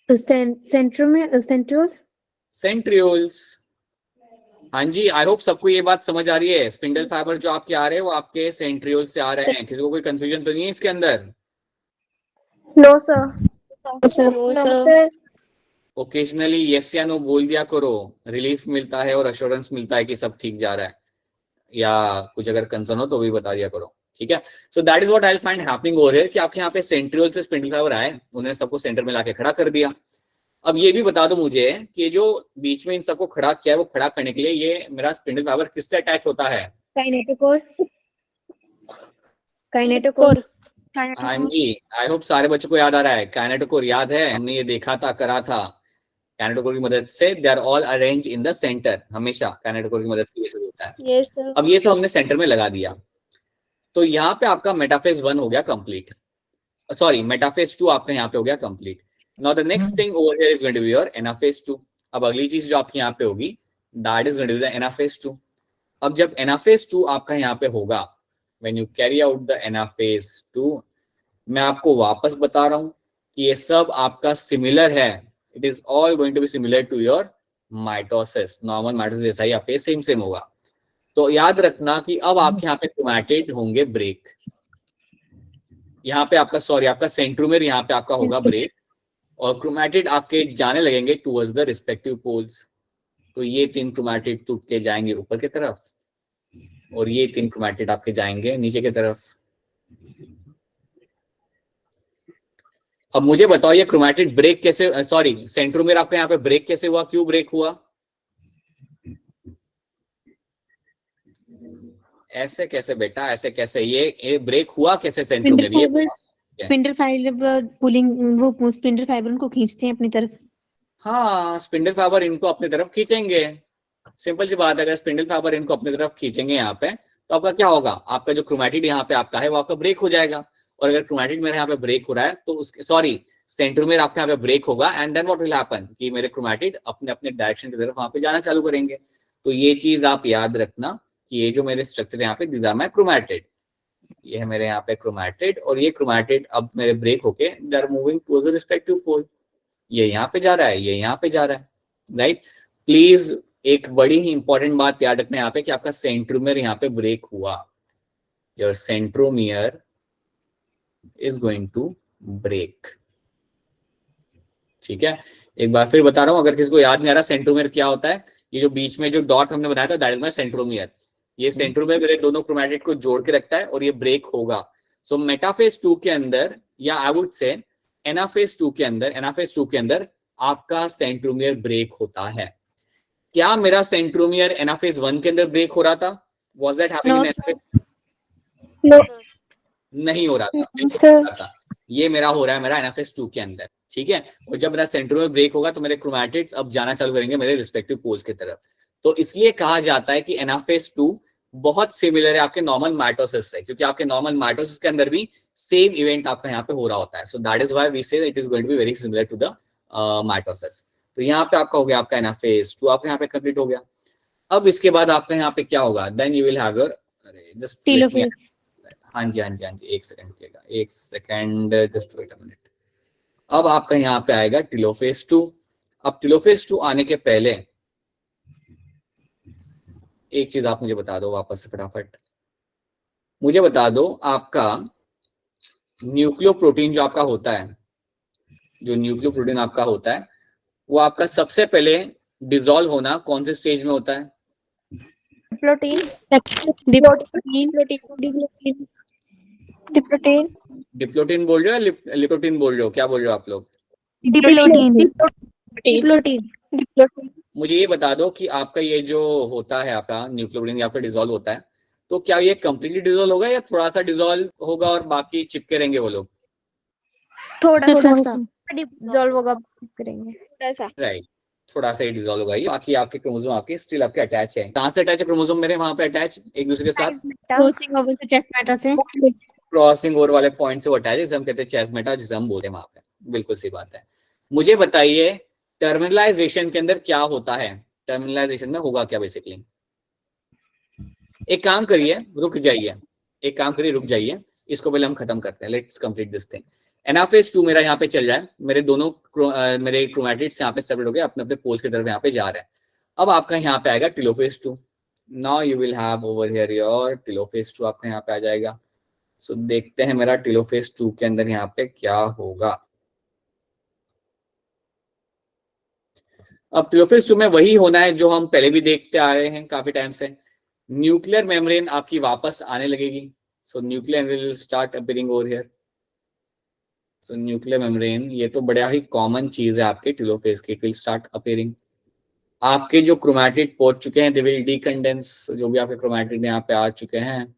B: सेंटर में सेंट्रियोल्स।
A: सेंट्रियोल्स। हाँ जी, आई होप सबको ये बात समझ आ रही है। स्पिंडल फाइबर जो आपके आ रहे हैं वो आपके सेंट्रियोल से आ रहे हैं, किसी को कोई कंफ्यूजन तो नहीं है इसके अंदर?
B: No sir.
A: ओकेजनली यस या नो बोल दिया करो, रिलीफ मिलता है और अश्योरेंस मिलता है कि सब ठीक जा रहा है, या कुछ अगर कंसर्न हो तो भी बता दिया करो, ठीक है। So that is what I will find happening over here कि आपके यहाँ पे सेंट्रियोल से स्पिंडल फाइबर आए, उन्हें सबको सेंटर में लाके खड़ा कर दिया। अब ये भी बता दो मुझे कि जो बीच में इन सबको खड़ा किया है, वो खड़ा करने के लिए ये मेरा स्पिंडल फाइबर किससे अटैच होता है?
B: काइनेटोकोर।
A: हाँ जी, आई होप सारे बच्चों को याद आ रहा है। काइनेटोकोर याद है, हमने ये देखा था, करा था। काइनेटोकोर की मदद से they are all arrange in the centre, हमेशा काइनेटोकोर की मदद से ये सब होता है।
C: Yes, sir.
A: अब ये सब हमने सेंटर में लगा दिया, तो यहाँ पे आपका मेटाफेज 1 हो गया कंप्लीट, सॉरी मेटाफेज 2 आपका यहाँ पे हो गया complete. Now the next thing over here is going to be your anaphase 2। अब अगली चीज जो आपकी यहाँ पे होगी that is going to be the anaphase 2। अब जब एनाफेज 2 आपका यहाँ पे होगा, when you carry out the anaphase 2, मैं आपको वापस बता रहा हूं कि ये सब आपका सिमिलर है, it is all going to be similar to your mitosis, normal mitosis जैसा ही आपके सेम होगा। तो याद रखना कि अब आपके यहाँ पे क्रोमैटिड होंगे ब्रेक, यहाँ पे आपका सेंट्रोमेर यहाँ पे आपका होगा ब्रेक, और क्रोमैटिड आपके जाने लगेंगे टुवर्ड्स द रिस्पेक्टिव पोल्स। तो ये 3 क्रोमैटिड टूट के जाएंगे ऊपर की तरफ, और ये 3 क्रोमैटिड आपके जाएंगे नीचे की तरफ। अब मुझे बताओ ये क्रोमैटिड ब्रेक कैसे, सॉरी सेंट्रोमियर आपका यहाँ पे ब्रेक कैसे हुआ, क्यों ब्रेक हुआ? ऐसे कैसे बेटा, ऐसे कैसे, ये ब्रेक हुआ कैसे
B: स्पिंडल
A: सेंट्रोमियर? ये
B: फाइबर, स्पिंडल फाइबर पुलिंग, वो स्पिंडल फाइबर उनको खींचते हैं अपनी तरफ।
A: हाँ, स्पिंडल फाइबर इनको अपनी तरफ खींचेंगे, सिंपल सी बात है। अगर स्पिंडल फाइबर इनको अपनी तरफ खींचेंगे यहाँ पे, तो आपका क्या होगा, आपका जो क्रोमैटिड यहाँ पे आपका है वो आपका ब्रेक हो जाएगा। और अगर क्रोमैटिड मेरे यहाँ पे ब्रेक हो रहा है तो उसके, सॉरी सेंट्रोमियर आपके यहाँ पे ब्रेक होगा, and then what will happen कि मेरे क्रोमैटिड अपने अपने डायरेक्शन की तरफ वहां पे जाना चालू करेंगे। तो ये चीज आप याद रखना कि ये जो मेरे स्ट्रक्चर यहाँ पे, दीज आर माय क्रोमैटिड, ये है मेरे यहाँ पे क्रोमैटिड, और ये क्रोमैटिड अब मेरे ब्रेक होके they are moving towards the respective pole. ये यहाँ पे जा रहा है, ये यहाँ पे जा रहा है, राइट। प्लीज एक बड़ी ही इंपॉर्टेंट बात याद रखना यहाँ पे कि आपका सेंट्रोमियर यहाँ पे ब्रेक हुआ, your centromere is going to break. ठीक है, एक बार फिर बता रहा हूं, अगर किसी को याद नहीं आ रहा सेंट्रोमियर क्या होता है, ये जो बीच में जो डॉट हमने बताया था दैट इज माय सेंट्रोमियर। ये सेंट्रोमियर मेरे दोनों क्रोमैटिड को जोड़ के रखता है और ये ब्रेक होगा। सो मेटाफेज 2 के अंदर, या आई वुड से एनाफेज 2 के अंदर, एनाफेज 2 के अंदर आपका सेंट्रोमियर ब्रेक होता है। क्या मेरा सेंट्रोमियर एनाफेज 1 के अंदर ब्रेक हो रहा था? Was that happening in anaphase? नहीं हो रहा था, बिल्कुल नहीं हो रहा था। ये मेरा हो रहा है मेरा एनाफेज 2 के अंदर, ठीक है। और जब मेरा सेंट्रोमियर ब्रेक होगा तो मेरे क्रोमैटिड्स अब जाना चालू करेंगे मेरे रिस्पेक्टिव पोल्स की तरफ। तो इसलिए कहा जाता है कि एनाफेज 2 बहुत सिमिलर है आपके नॉर्मल माइटोसिस से, क्योंकि आपके नॉर्मल माइटोसिस के अंदर भी सेम इवेंट आपका यहाँ पे हो रहा होता है। So that is why we say it is going to be very similar to the mitosis. तो यहाँ पे आपका हो गया आपका एनाफेज 2 आपका यहाँ पे कंप्लीट हो गया। अब इसके बाद आपका यहाँ पे क्या होगा, then you will have your, just
B: telophase.
A: हाँ जी हाँ जी हाँ जी, एक सेकंड रुकिएगा, एक second, just wait a minute. अब आपका यहाँ पे आएगा टेलोफेज 2। अब टेलोफेज 2 आने के पहले एक चीज आप मुझे बता दो वापस से फटाफट, मुझे बता दो आपका न्यूक्लियोप्रोटीन जो आपका होता है, जो न्यूक्लियोप्रोटीन आपका होता है वो आपका सबसे पहले डिसॉल्व होना कौन से स्टेज में होता है?
C: प्रोटीन
A: डिप्लोटीन बोल रहे हो या लिपोटीन बोल रहे हो, क्या बोल रहे हो आप लोग? मुझे ये बता दो कि आपका ये जो होता है आपका न्यूक्लियोप्रोटीन आपका डिसॉल्व होता है, तो क्या ये कंप्लीटली डिसॉल्व होगा या थोड़ा सा डिसॉल्व होगा और बाकी चिपके रहेंगे वो लोग?
C: थोड़ा सा डिसॉल्व होगा, करेंगे थोड़ा सा,
A: राइट, थोड़ा सा ही डिसॉल्व होगा ये, बाकी आपके क्रोमोसोम आपके स्टिल आपके अटैच है। कहाँ से अटैच है क्रोमोसोम मेरे? वहां पे अटैच एक दूसरे के साथ,
B: क्रॉसिंग ओवर से चेस्ट मेटा से,
A: क्रॉसिंग ओवर वाले पॉइंट से वो अटैच है, जिसे हम कहते हैं चेस्ट मेटा, जिसे हम बोलते हैं वहां पे। बिल्कुल सही बात है। मुझे बताइए टर्मिनलाइजेशन के अंदर क्या होता है, टर्मिनलाइजेशन में होगा क्या बेसिकली? एक काम करिए, रुक जाइए, एक काम करिए, रुक जाइए, इसको पहले हम खत्म करते हैं। Let's complete this thing. Anaphase 2 मेरा यहाँ पे चल रहा है, मेरे दोनों मेरे क्रोमैटिड्स यहाँ पे सेपरेट हो गए, अपने अपने पोल्स की तरफ यहाँ पे जा रहे हैं। अब आपका यहाँ पे आएगा telophase 2। Now you will have over here your telophase 2 आपका यहाँ पे आ जाएगा। सो देखते हैं मेरा टेलोफेज 2 के अंदर यहाँ पे क्या होगा। अब टेलोफेज 2 में वही होना है जो हम पहले भी देखते आ रहे हैं काफी टाइम से, न्यूक्लियर मेम्ब्रेन आपकी वापस आने लगेगी। So nuclear membrane will start appearing over here. So nuclear membrane ये तो बड़ा ही कॉमन चीज है आपके टेलोफेज की, इट विल स्टार्ट अपीयरिंग। आपके जो क्रोमैटिड पहुंच चुके हैं दे विल डीकंडेंस, जो भी आपके क्रोमैटिड यहाँ पे आ चुके हैं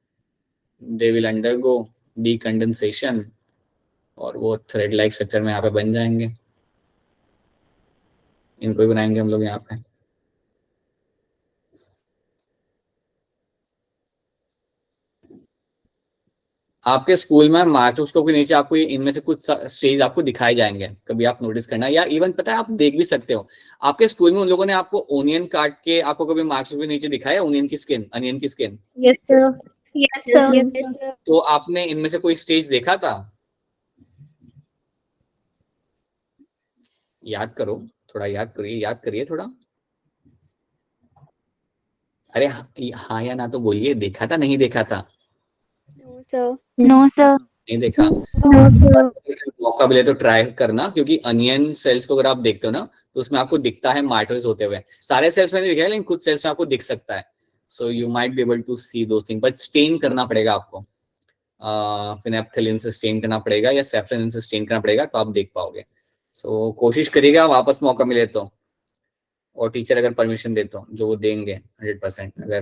A: दे विल अंडरगो डीकंडेंसेशन और वो थ्रेड लाइक स्ट्रक्चर में यहाँ पे बन जाएंगे। इनको ही बनाएंगे हम लोग यहाँ पे। आपके स्कूल में माइक्रोस्कोप के नीचे आपको इनमें से कुछ स्टेज आपको दिखाए जाएंगे, कभी आप नोटिस करना, या इवन पता है आप देख भी सकते हो। आपके स्कूल में उन लोगों ने आपको ओनियन काट के आपको कभी माइक्रोस्कोप के नीचे दिखाया ओनियन की स्किन, अनियन की skin?
B: Yes sir,
C: yes sir.
A: तो आपने इनमें से कोई स्टेज देखा था? याद करो, थोड़ा याद करिए, याद करिए थोड़ा। अरे हाँ या ना तो बोलिए, देखा था नहीं देखा था?
C: नो सर
A: नहीं देखा? मौका मिले तो ट्राई करना, क्योंकि अनियन सेल्स को अगर आप देखते हो ना तो उसमें आपको दिखता है माइटोसिस होते हुए। सारे सेल्स में नहीं दिखेगा लेकिन कुछ सेल्स में आपको दिख सकता है। So you might be able to see those thing, but stain करना पड़ेगा आपको। फिनेप्थिलिन से स्टेन करना पड़ेगा या सेफ्रलिन से स्टेन करना पड़ेगा, तो आप देख पाओगे। सो कोशिश करिएगा वापस मौका मिले तो, और टीचर अगर परमिशन दे तो, जो वो देंगे 100% अगर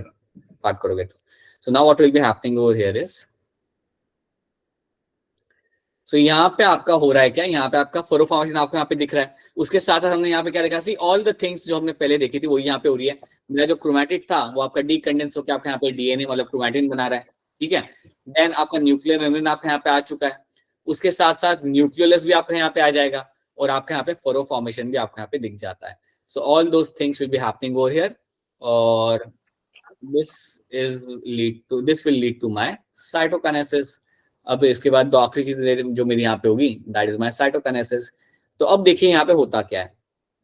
A: बात करोगे तो। So now what will be happening over here is, so यहाँ पे आपका हो रहा है क्या, यहाँ पे आपका फरो फॉर्मेशन आपको यहाँ पे दिख रहा है। उसके साथ साथ हमने यहाँ पे क्या देखा, सी ऑल द थिंग्स जो हमने पहले देखी थी वही यहाँ पे हो रही है। मेरा जो क्रोमैटिड था वो आपका डीकंडेंस होकर आपका यहाँ पे डीएनए मतलब क्रोमैटिन बना रहा है, ठीक है। देन आपका न्यूक्लियर मेम्ब्रेन आपका यहाँ पे आ चुका है, उसके साथ साथ न्यूक्लियोलस भी आपका यहाँ पे आ जाएगा, और आपका यहाँ पे फरो फॉर्मेशन भी आपका यहाँ पे दिख जाता है। So all those things will be happening over here, और this will lead to my cytokinesis। अब इसके बाद दो आखिरी चीज जो मेरी यहाँ पे होगी, दैट इज माय साइटोकाइनेसिस। तो अब देखिए यहाँ पे होता क्या है,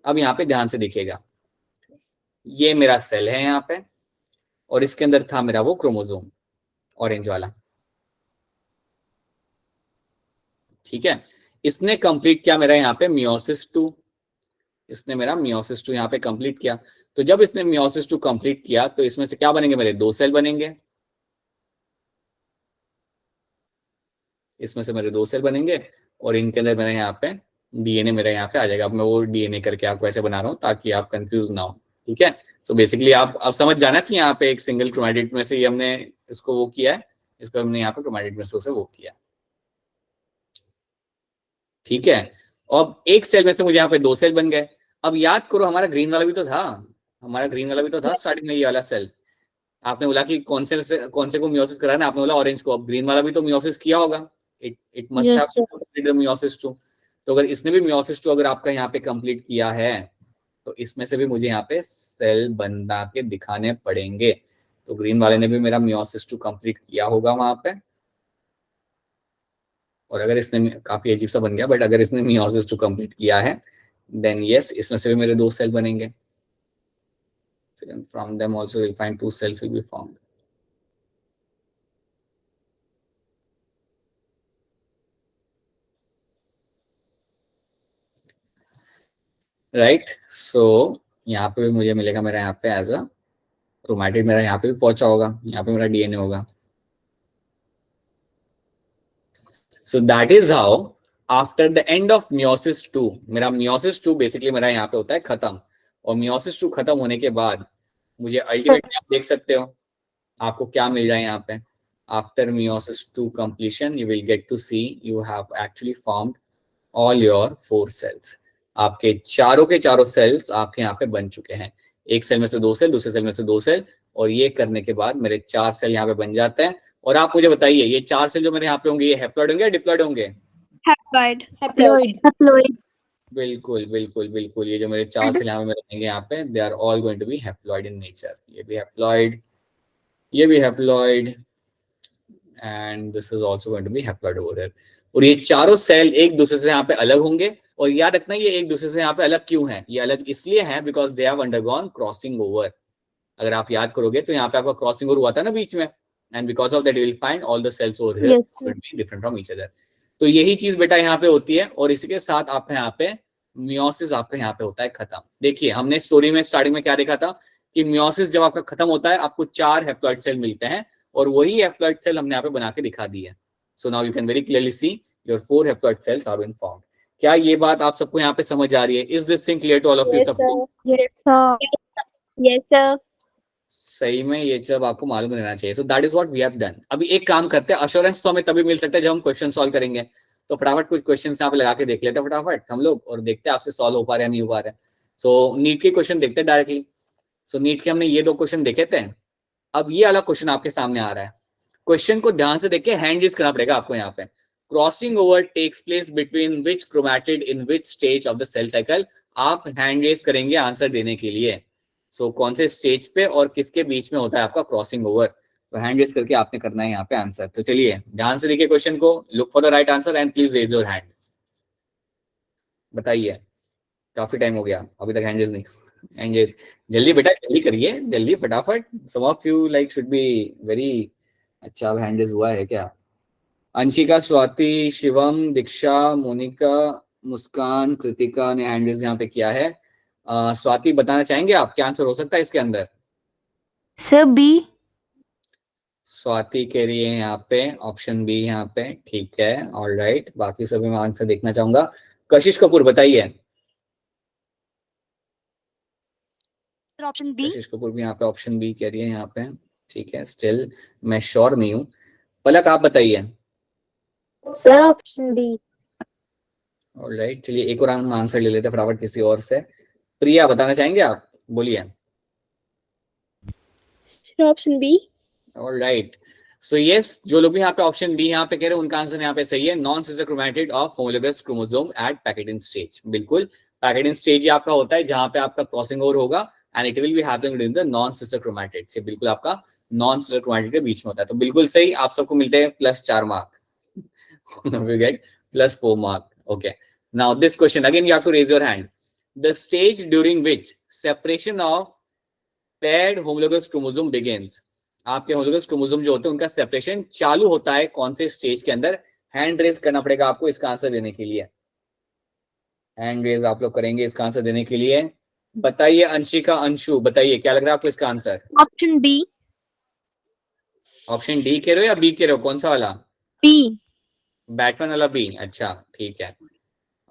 A: अब यहाँ पे ध्यान से देखिएगा, ये मेरा सेल है यहाँ पे, और इसके अंदर था मेरा वो क्रोमोसोम ऑरेंज वाला, ठीक है। इसने कंप्लीट किया मेरा यहाँ पे मियोसिस 2, इसने मेरा मियोसिस 2 यहाँ पे कंप्लीट किया। तो जब इसने मियोसिस 2 कंप्लीट किया तो इसमें से क्या बनेंगे, मेरे 2 सेल बनेंगे, इसमें से मेरे 2 सेल बनेंगे, और इनके अंदर मेरे यहाँ पे डीएनए मेरा यहाँ पे आ जाएगा। अब मैं वो डीएनए करके आपको ऐसे बना रहा हूँ ताकि आप कंफ्यूज ना हो, ठीक है। तो बेसिकली आप समझ जाना कि यहाँ पे एक सिंगल क्रोमैटिड में से ही हमने इसको वो किया है, इसको हमने यहाँ पे क्रोमैटिड में से वो किया, ठीक है। अब एक सेल में से मुझे यहाँ पे 2 सेल बन गए। अब याद करो हमारा ग्रीन वाला भी तो था, हमारा ग्रीन वाला भी तो था स्टार्टिंग में, ये वाला सेल। आपने बोला कि कौन से को मियोसिस कराना, आपने बोला ऑरेंज को। अब ग्रीन वाला भी तो मियोसिस किया होगा, it must have completed the meiosis 2। तो अगर इसने भी मियोसिस 2 अगर आपका यहाँ पे कंप्लीट किया है, तो इसमें से भी मुझे यहाँ पे सेल बना के दिखाने पड़ेंगे। तो ग्रीन वाले ने भी मेरा मियोसिस 2 कंप्लीट किया होगा वहां पे, और अगर इसने, काफी अजीब सा बन गया, बट अगर इसने मियोसिस 2 कंप्लीट किया है देन यस, इसमें से भी मेरे 2 सेल बनेंगे। From them also we'll find 2 cells will be formed. Right, so यहाँ पे भी मुझे मिलेगा मेरा यहाँ पे एज अ क्रोमैटिड, मेरा यहाँ पे भी पहुंचा होगा, यहाँ पे मेरा डीएनए होगा। सो that is how after the end of meiosis 2, मेरा मियोसिस 2 बेसिकली मेरा यहाँ पे होता है खत्म। और मियोसिस 2 खत्म होने के बाद मुझे अल्टीमेटली आप देख सकते हो आपको क्या मिल रहा है यहाँ पे। After meiosis 2 completion you will get to see you have actually formed all your 4 cells। आपके चारों के चारों सेल्स आपके यहाँ पे बन चुके हैं। एक सेल में से 2 सेल, दूसरे सेल में से 2 सेल, और ये करने के बाद मेरे 4 सेल यहाँ पे बन जाते हैं। और आप मुझे बताइए ये 4 सेल जो मेरे यहाँ पे होंगे, ये हैप्लॉइड होंगे या डिप्लॉइड होंगे?
C: हैप्लॉइड।
A: बिल्कुल बिल्कुल बिल्कुल, ये जो मेरे 4 सेल यहाँ पे मेरे रहेंगे यहाँ पे, they are all going to be haploid in nature. ये भी हैप्लॉइड, ये भी haploid, and this is also going to be haploid over here. और ये चारों सेल एक दूसरे से यहाँ पे अलग होंगे। और याद रखना ये एक दूसरे से यहाँ पे अलग क्यों है, ये अलग इसलिए है because they have undergone crossing over. अगर आप याद करोगे तो यहाँ पे आपका क्रॉसिंग ओवर हुआ था ना बीच में, and because of that you will find all the cells over here will be different from each other. तो यही चीज बेटा यहाँ पे होती है, और इसी के साथ आपका यहाँ पे मियोसिस आपका यहाँ पे होता है खत्म। देखिए हमने स्टोरी में स्टार्टिंग में क्या देखा था कि मियोसिस जब आपका खत्म होता है आपको 4 हैप्लॉइड सेल मिलते हैं, और वही हैप्लॉइड सेल हमने यहाँ पे बना के दिखा दी है। So now you can very clearly see your 4 haploid cells are been formed. क्या ये बात आप सबको यहाँ पे समझ आ रही है? Is this thing clear to all of you सबको?
C: Yes sir.
A: सही में ये सब आपको मालूम रहना चाहिए। So that is what we have done. अभी एक काम करते हैं, अश्योरेंस तो हमें तभी मिल सकता है जब हम क्वेश्चन सॉल्व करेंगे। तो फटाफट कुछ क्वेश्चन यहाँ पे लगा के देख लेते हैं फटाफट हम लोग, और देखते हैं आपसे सॉल्व हो पा रहे हैं नहीं हो पा रहे। सो नीट के क्वेश्चन देखते हैं डायरेक्टली। सो नीट के हमने ये 2 क्वेश्चन देखे थे, अब ये वाला क्वेश्चन आपके सामने आ रहा है। क्वेश्चन को ध्यान से देखिए, हैंड रेज करना पड़ेगा आपको यहाँ पे। Crossing over takes place between which chromatid in which stage of the cell cycle. आप हैंड रेज करेंगे आंसर देने के लिए। सो कौन से स्टेज पे और किसके बीच में होता है आपका क्रॉसिंग ओवर, तो हैंड रेज करके आपने करना है यहाँ पे आंसर। तो चलिए ध्यान से देखिए क्वेश्चन को, look for the right answer and please raise your hand. बताइए, काफी टाइम हो गया अभी तक हैंड रेज नहीं। हैंड रेज जल्दी बेटा, जल्दी करिए, जल्दी फटाफट। Some of you like should be very अच्छा। अब हैंड रेज हुआ है क्या? अंशिका, स्वाति, शिवम, दीक्षा, मोनिका, मुस्कान, कृतिका ने हैंड रेज यहाँ पे किया है। स्वाति बताना चाहेंगे आप क्या आंसर हो सकता है इसके अंदर?
C: Sir B.
A: स्वाति कह रही है यहाँ पे ऑप्शन बी यहाँ पे, ठीक है, ऑलराइट। बाकी सभी मैं आंसर देखना चाहूंगा। कशिश कपूर बताइए।
C: Option B.
A: कशिश कपूर भी यहाँ पे ऑप्शन बी कह रही है यहाँ पे, ठीक है, स्टिल मैं श्योर नहीं हूँ। पलक आप बताइए।
B: Sir option B.
A: ऑलराइट, चलिए एक और हम आंसर ले लेते हैं फटाफट किसी और से। प्रिया बताना चाहेंगे आप, बोलिए।
C: Option B.
A: Alright, so yes, जो लोग भी यहाँ पे ऑप्शन बी यहाँ पे कह रहे हैं उनका आंसर यहाँ पे सही है। Non sister chromatid of homologous chromosome at pachytene stage. बिल्कुल, पैकेटिंग स्टेज ही आपका होता है जहां पे आपका क्रॉसिंग ओवर होगा and it will be happening with the non sister chromatid से। बिल्कुल आपका नॉन सिस्टर क्रोमैटिड के बीच में होता है। तो बिल्कुल सही, आप सबको मिलते हैं +4 mark. We get +4 mark. Okay, now this question again you have to raise your hand. The stage during which separation of paired homologous chromosome begins. आपके होमोलोगस क्रोमोसोम जो होते हैं उनका सेपरेशन चालू होता है कौन से स्टेज के अंदर? हैंड रेज करना पड़ेगा आपको इसका आंसर देने के लिए। हैंड रेज आप लोग करेंगे इसका आंसर देने के लिए। बताइए अंशिका, अंशु बताइए क्या लग रहा है आपको इसका answer?
C: Option B.
A: Option D कह रहे हो या बी कह रहे हो, कौन सा वाला?
C: बी।
A: बैटमैन वाला बी, अच्छा ठीक है,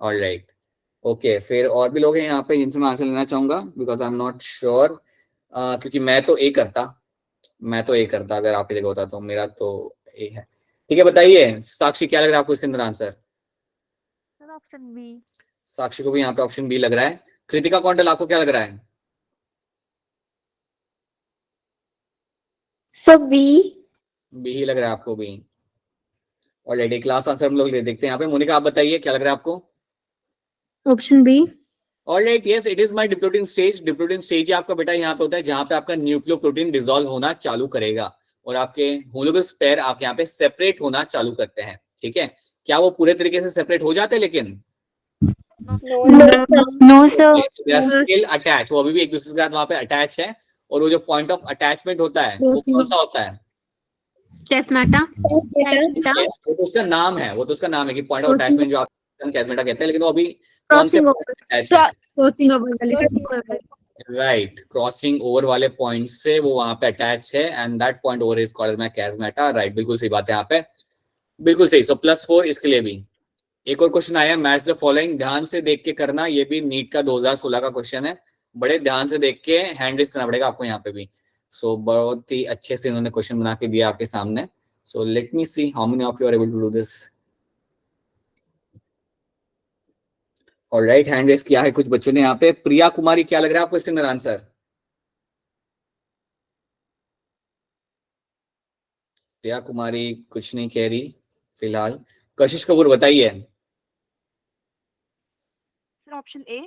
A: ऑलराइट। ओके, फिर और भी लोग हैं यहाँ पे जिनसे मैं आंसर लेना चाहूंगा because I am not sure, क्योंकि मैं तो ए करता अगर आपकी जगह होता तो। मेरा तो ए है, ठीक है। बताइए साक्षी क्या लग रहा है आपको इसके अंदर आंसर?
C: Option B.
A: साक्षी को भी यहाँ पे ऑप्शन बी लग रहा है। कृतिका कौंडल आपको क्या लग रहा है?
C: सब बी।
A: बी ही लग रहा है आपको भी, ऑलरेडी। क्लास आंसर हम लोग ले देखते हैं यहाँ पे। मोनिका आप बताइए क्या लग रहा है आपको?
B: Option B.
A: Alright, yes, it is my diplotene stage. Diplotene stage आपका बेटा यहाँ पे होता है जहां पे आपका न्यूक्लियोप्रोटीन डिसॉल्व होना चालू करेगा और आपके होमोलोगस पेयर आप यहाँ पे सेपरेट होना चालू करते हैं, ठीक है। क्या वो पूरे तरीके से सेपरेट हो जाते हैं? लेकिन
C: नो सर।
A: स्टिल अटैच, वो अभी भी एक दूसरे के साथ वहां पे अटैच है। और वो जो पॉइंट ऑफ अटैचमेंट होता है वो कौन सा होता है?
C: कैस्मेटा।
A: वो तो उसका नाम है, वो तो उसका नाम है कि पॉइंट ऑफ अटैचमेंट जो आप कैस्मेटा कहते हैं, लेकिन वो अभी कौन से अटैच है?
B: क्रॉसिंग ओवर वाली।
A: राइट, क्रॉसिंग ओवर वाले पॉइंट से वो वहां पे अटैच है and that point over is called as chiasmata. Right, बिल्कुल सही बात है यहाँ पे, बिल्कुल सही। सो +4 इसके लिए भी। एक और क्वेश्चन आया, मैच द फॉलोइंग। ध्यान से देख के करना, ये भी नीट का 2016 का क्वेश्चन है। बड़े ध्यान से देख के हैंड रेज करना पड़ेगा आपको यहाँ पे भी। सो बहुत ही अच्छे से इन्होंने क्वेश्चन बना के दिया आपके सामने। So let me see how many of you are able to do this. Alright, hand raise किया है कुछ बच्चों ने यहाँ पे। प्रिया कुमारी क्या लग रहा है आपको इसके अंदर आंसर? प्रिया कुमारी कुछ नहीं कह रही फिलहाल। कशिश कपूर बताइए।
C: Option A.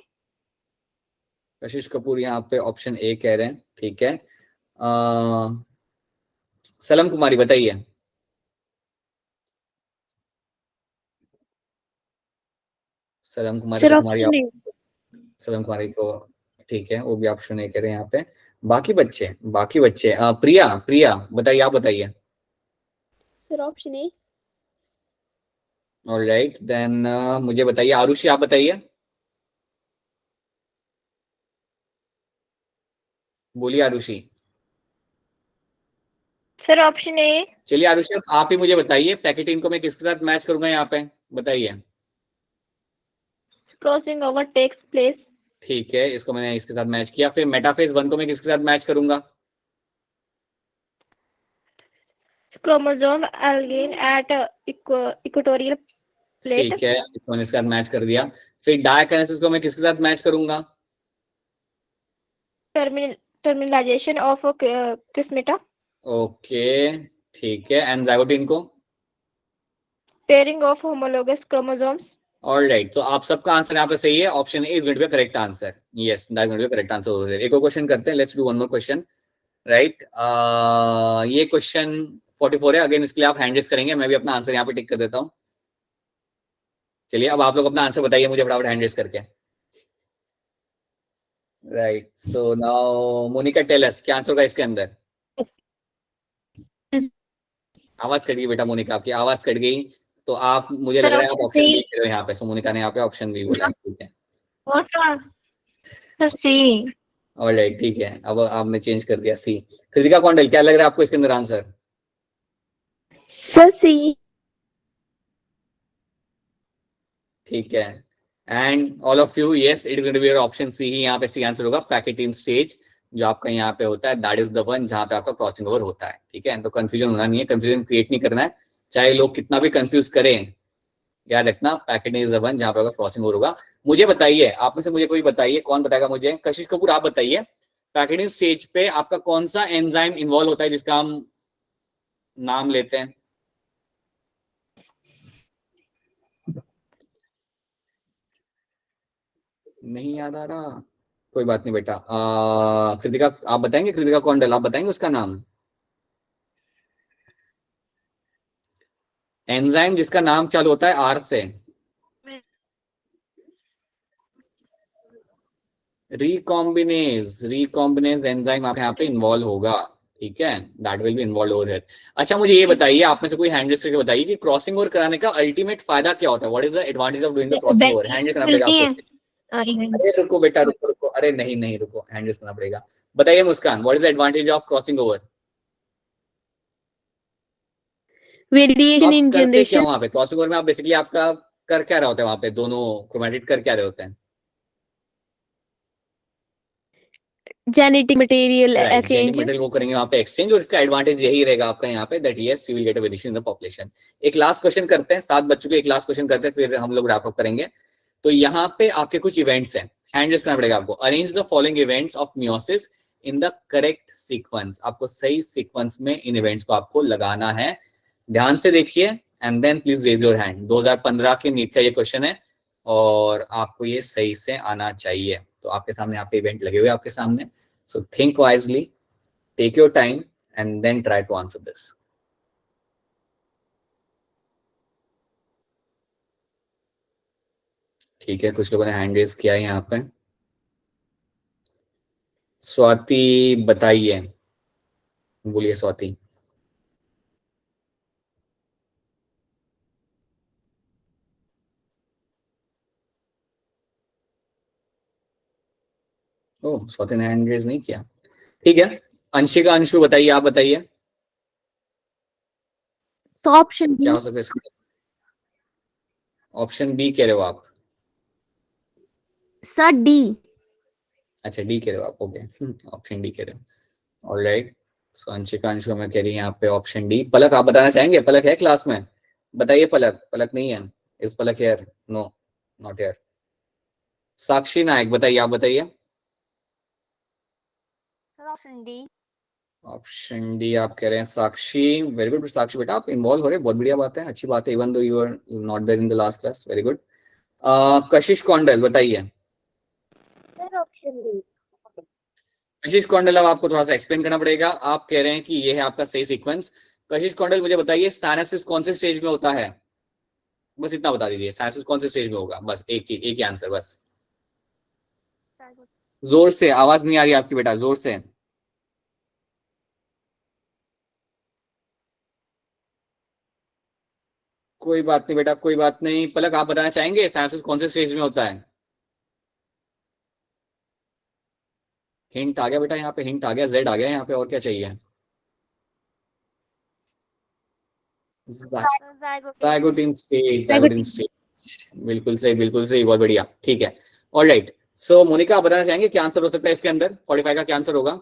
A: कशिश कपूर यहाँ पे ऑप्शन ए कह रहे हैं, ठीक है। सलम कुमारी बताइए। सलम कुमारी को तुम्हारी सलम कुमारी को, ठीक है, वो भी ऑप्शन ए कह रहे हैं यहाँ पे। बाकी बच्चे प्रिया प्रिया बताइए, आप बताइए।
C: Sir option A.
A: Alright then मुझे बताइए आरुषि, आप बताइए, बोलिए आरुषि।
C: सर ऑप्शन ए।
A: चलिए आरुषि आप ही मुझे बताइए, पैकेटिन को मैं किसके साथ मैच करूंगा यहाँ पे, बताइए।
C: Crossing over takes place.
A: ठीक है, इसको मैंने इसके साथ मैच किया। फिर मेटाफेज 1 को मैं किसके साथ मैच करूंगा?
C: Chromosome align at equatorial plate.
A: ठीक है, इसको मैंने इसके साथ मैच कर दिया। फिर डायकाइनेसिस को मैं किसके साथ मैच करूंगा?
C: Terminalisation of क्रिस्मेटा।
A: ओके ठीक है, एंड जाइगोटिन को?
C: Pairing of homologous chromosomes.
A: Alright, तो आप सबका आंसर यहाँ पे सही है। Option A is going to be correct answer. Yes, that is going to be correct answer. एक और क्वेश्चन करते हैं, let's do one more question. Right, ये क्वेश्चन 44 है। अगेन इसके लिए आप हैंड रेज करेंगे, मैं भी अपना आंसर यहाँ पे टिक कर देता हूँ। चलिए अब आप लोग अपना आंसर बताइए मुझे फटाफट हैंड रेज करके। Right, so now Monica tell us क्या आंसर होगा इसके अंदर। आवाज कट गई बेटा, मोनिका आपकी आवाज कट गई। तो आप, मुझे लग रहा है आप ऑप्शन बी कर रहे हो यहाँ पे। सो मोनिका ने यहाँ पे ऑप्शन बी बोला, ठीक है। ऑलराइट, ठीक है, अब आपने चेंज कर दिया सी। कृतिका कौंडल क्या लग रहा है आपको इसके अंदर आंसर?
C: Sir C.
A: ठीक है, and all of you, yes it is going to be your option C ही यहाँ पे सी आंसर होगा। पैकेटिंग स्टेज जो आपका यहाँ पे होता है, दैट इज द वन जहाँ पे आपका क्रॉसिंग ओवर होता है। ठीक है, तो कंफ्यूजन होना नहीं है, कंफ्यूजन क्रिएट नहीं करना है, चाहे लोग कितना भी कंफ्यूज करें, याद रखना पैकेटिंग इज द वन जहाँ पे आपका क्रॉसिंग ओवर होगा। मुझे बताइए, आप में से मुझे कोई बताइए, कौन बताएगा मुझे? कशिश कपूर आप बताइए, पैकेटिंग स्टेज पे आपका कौन सा एंजाइम इन्वॉल्व होता है जिसका हम नाम लेते हैं? नहीं याद आ रहा, कोई बात नहीं बेटा। कृतिका आप बताएंगे, कृतिका कौंडल आप बताएंगे उसका नाम? एंजाइम जिसका नाम चालू होता है आर से। रिकॉम्बिनेज एंजाइम आप यहाँ पे इन्वॉल्व होगा। ठीक है, that will be involve over here. अच्छा मुझे ये बताइए, आप में से कोई हैंड रेज करके बताइए कि क्रॉसिंग ओवर कराने का अल्टीमेट फायदा क्या होता है? What is the advantage of doing the crossing over? Hand raise करना पड़ेगा आपको। अरे रुको बेटा, रुको, अरे नहीं नहीं रुको, हैंड रेज करना पड़ेगा। बताइए Muskan, what is the advantage of crossing over?
C: Variation in
A: करते क्या
C: जनरेशन,
A: वहां पे क्रॉसिंग ओवर में? आप बेसिकली आपका कर क्या रहे होते हैं वहां पे? दोनों क्रोमैटिड कर क्या रहे होते हैं?
C: Genetic material
A: right, genetic
C: exchange.
A: Material वो करेंगे वहां पे एक्सचेंज, और इसका एडवांटेज यही रहेगा आपका यहाँ पे, that yes you will get a variation in the population. एक लास्ट क्वेश्चन करते हैं, 7 बच्चों को एक लास्ट क्वेश्चन करते हैं, फिर हम लोग रैप अप करेंगे। तो यहाँ पे आपके कुछ इवेंट्स हैं, हैंड रेज करना पड़ेगा आपको। Arrange the following events of meiosis in the correct sequence. आपको सही सीक्वेंस में इन इवेंट्स को आपको लगाना है, ध्यान से देखिए, and then please raise your hand. 2015 के नीट का ये क्वेश्चन है और आपको ये सही से आना चाहिए। तो आपके सामने यहाँ पे इवेंट लगे हुए आपके सामने, so think wisely, take your time and then try to answer this. ठीक है, कुछ लोगों ने हैंड रेज किया है यहाँ पे। स्वाति बताइए, बोलिए स्वाति। ओह, स्वाति ने हैंड रेज नहीं किया, ठीक है। अंशिका, अंशु बताइए, आप बताइए
C: ऑप्शन
A: क्या हो सकता है इसका? ऑप्शन बी कह रहे हो आप?
C: Sir D.
A: अच्छा डी कह रहे हो आप, ओके, ऑप्शन डी कह रहे हो, ऑलराइट। सो अंशिका अंशु में कह रही है यहाँ पे ऑप्शन डी। पलक आप बताना चाहेंगे? पलक है क्लास में? बताइए पलक। पलक नहीं है, is Palak here? No, not here. Sakshi Nayak बताइए, आप बताइए।
C: Option D.
A: ऑप्शन डी आप कह रहे हैं साक्षी, वेरी गुड साक्षी बेटा, आप इन्वॉल्व हो रहे हैं, बहुत बढ़िया बात है, अच्छी बात है, even though you are not there in the last class, very good. Kashish Kaundal बताइए।
C: Option D.
A: कशिश कौंडल, अब आपको थोड़ा सा एक्सप्लेन करना पड़ेगा। आप कह रहे हैं कि ये है आपका सही सीक्वेंस। कशिश कौंडल मुझे बताइए, साइनेप्सिस कौन से स्टेज में होता है? बस इतना बता दीजिए, साइनेप्सिस कौन से स्टेज में होगा, बस एक ही आंसर बस। जोर से, आवाज नहीं आ रही आपकी बेटा, जोर से। कोई बात नहीं बेटा, कोई बात नहीं। पलक आप बताना चाहेंगे साइनेप्सिस कौन से स्टेज में होता है? हिंट आ गया बेटा, यहाँ पे हिंट आ गया, जेड आ गया यहाँ पे, और क्या चाहिए? जाइगोटिन स्टेज, जाइगोटिन स्टेज, बिल्कुल सही, बिल्कुल सही, बहुत बढ़िया, ठीक है। ऑलराइट, सो मोनिका आप बताना चाहेंगे क्या आंसर हो सकता है इसके अंदर? 45 का क्या आंसर होगा?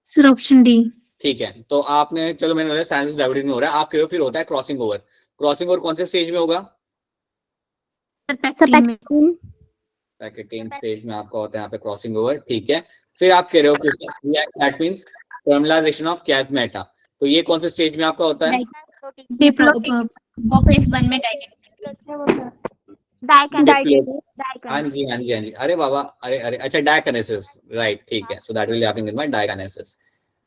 B: Sir option D.
A: ठीक है, तो आपने, चलो मैंने बताया साइनेप्सिस जाइगोटिन में हो रहा है, आप कह रहे हो फिर होता है क्रॉसिंग ओवर। क्रॉसिंग ओवर कौन से स्टेज में होगा? पैकेटिन स्टेज में आपका होता है यहाँ पे क्रॉसिंग ओवर, ठीक है। फिर आप कह रहे हो that means terminalisation of chiasmata, तो ये कौन से स्टेज में आपका होता है? हाँ जी हाँ जी हाँ जी, अरे बाबा, अरे अरे, अच्छा डायकाइनेसिस, राइट, ठीक है। So that will be happening in my diakinesis,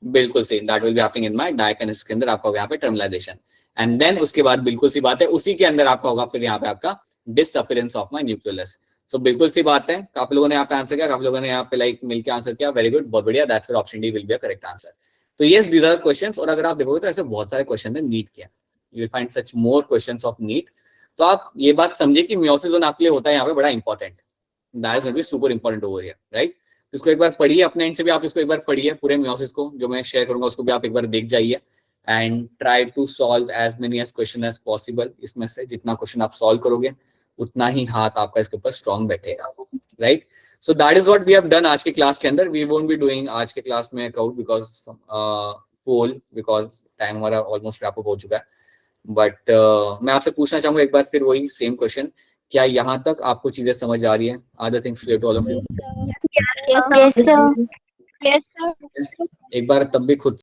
A: बिल्कुल सही, that will be happening in my diakinesis के अंदर आपका होगा यहाँ पे टर्मिनलाइजेशन, एंड देन उसके बाद बिल्कुल सी बात है, उसी के अंदर आपका होगा फिर यहाँ पे आपका डिसअपियरेंस ऑफ माय न्यूक्लियस। सो बिल्कुल सी बात है, काफी लोगों ने यहाँ पे आंसर किया, काफी लोगों ने यहाँ पे लाइक मिलकर आंसर किया, वेरी गुड, बहुत बढ़िया, that's option D will be a correct answer. तो यस, दीज आर क्वेश्चंस, और अगर आप देखोगे तो ऐसे बहुत सारे क्वेश्चन है नीट के, you will find such more questions of NEET. तो आप ये बात समझिए कि मियोसिस जोन आपके लिए होता है यहाँ पे बड़ा important, that is going to be super important over here, right. इसको एक बार पढ़िए, अपने एंड से भी आप इसको एक बार पढ़िए, पूरे मियोसिस को जो मैं शेयर करूंगा उसको भी आप एक बार देख जाइए, and try to solve as many as question as possible. इसमें से जितना क्वेश्चन आप सॉल्व करोगे उतना ही हाथ आपका इसके ऊपर स्ट्रॉन्ग बैठेगा, right. So that is what we have done आज की क्लास के अंदर। वी वोंट बी डूइंग आज के क्लास में account because poll, because time हमारा ऑलमोस्ट रैप अप हो चुका है। बट मैं आपसे पूछना चाहूंगा एक बार फिर वही सेम क्वेश्चन, क्या यहाँ तक आपको चीजें समझ आ रही है? Are the things clear to all of you?
C: Yes, sir.
B: Yes, sir.
A: एक बार तब भी खुद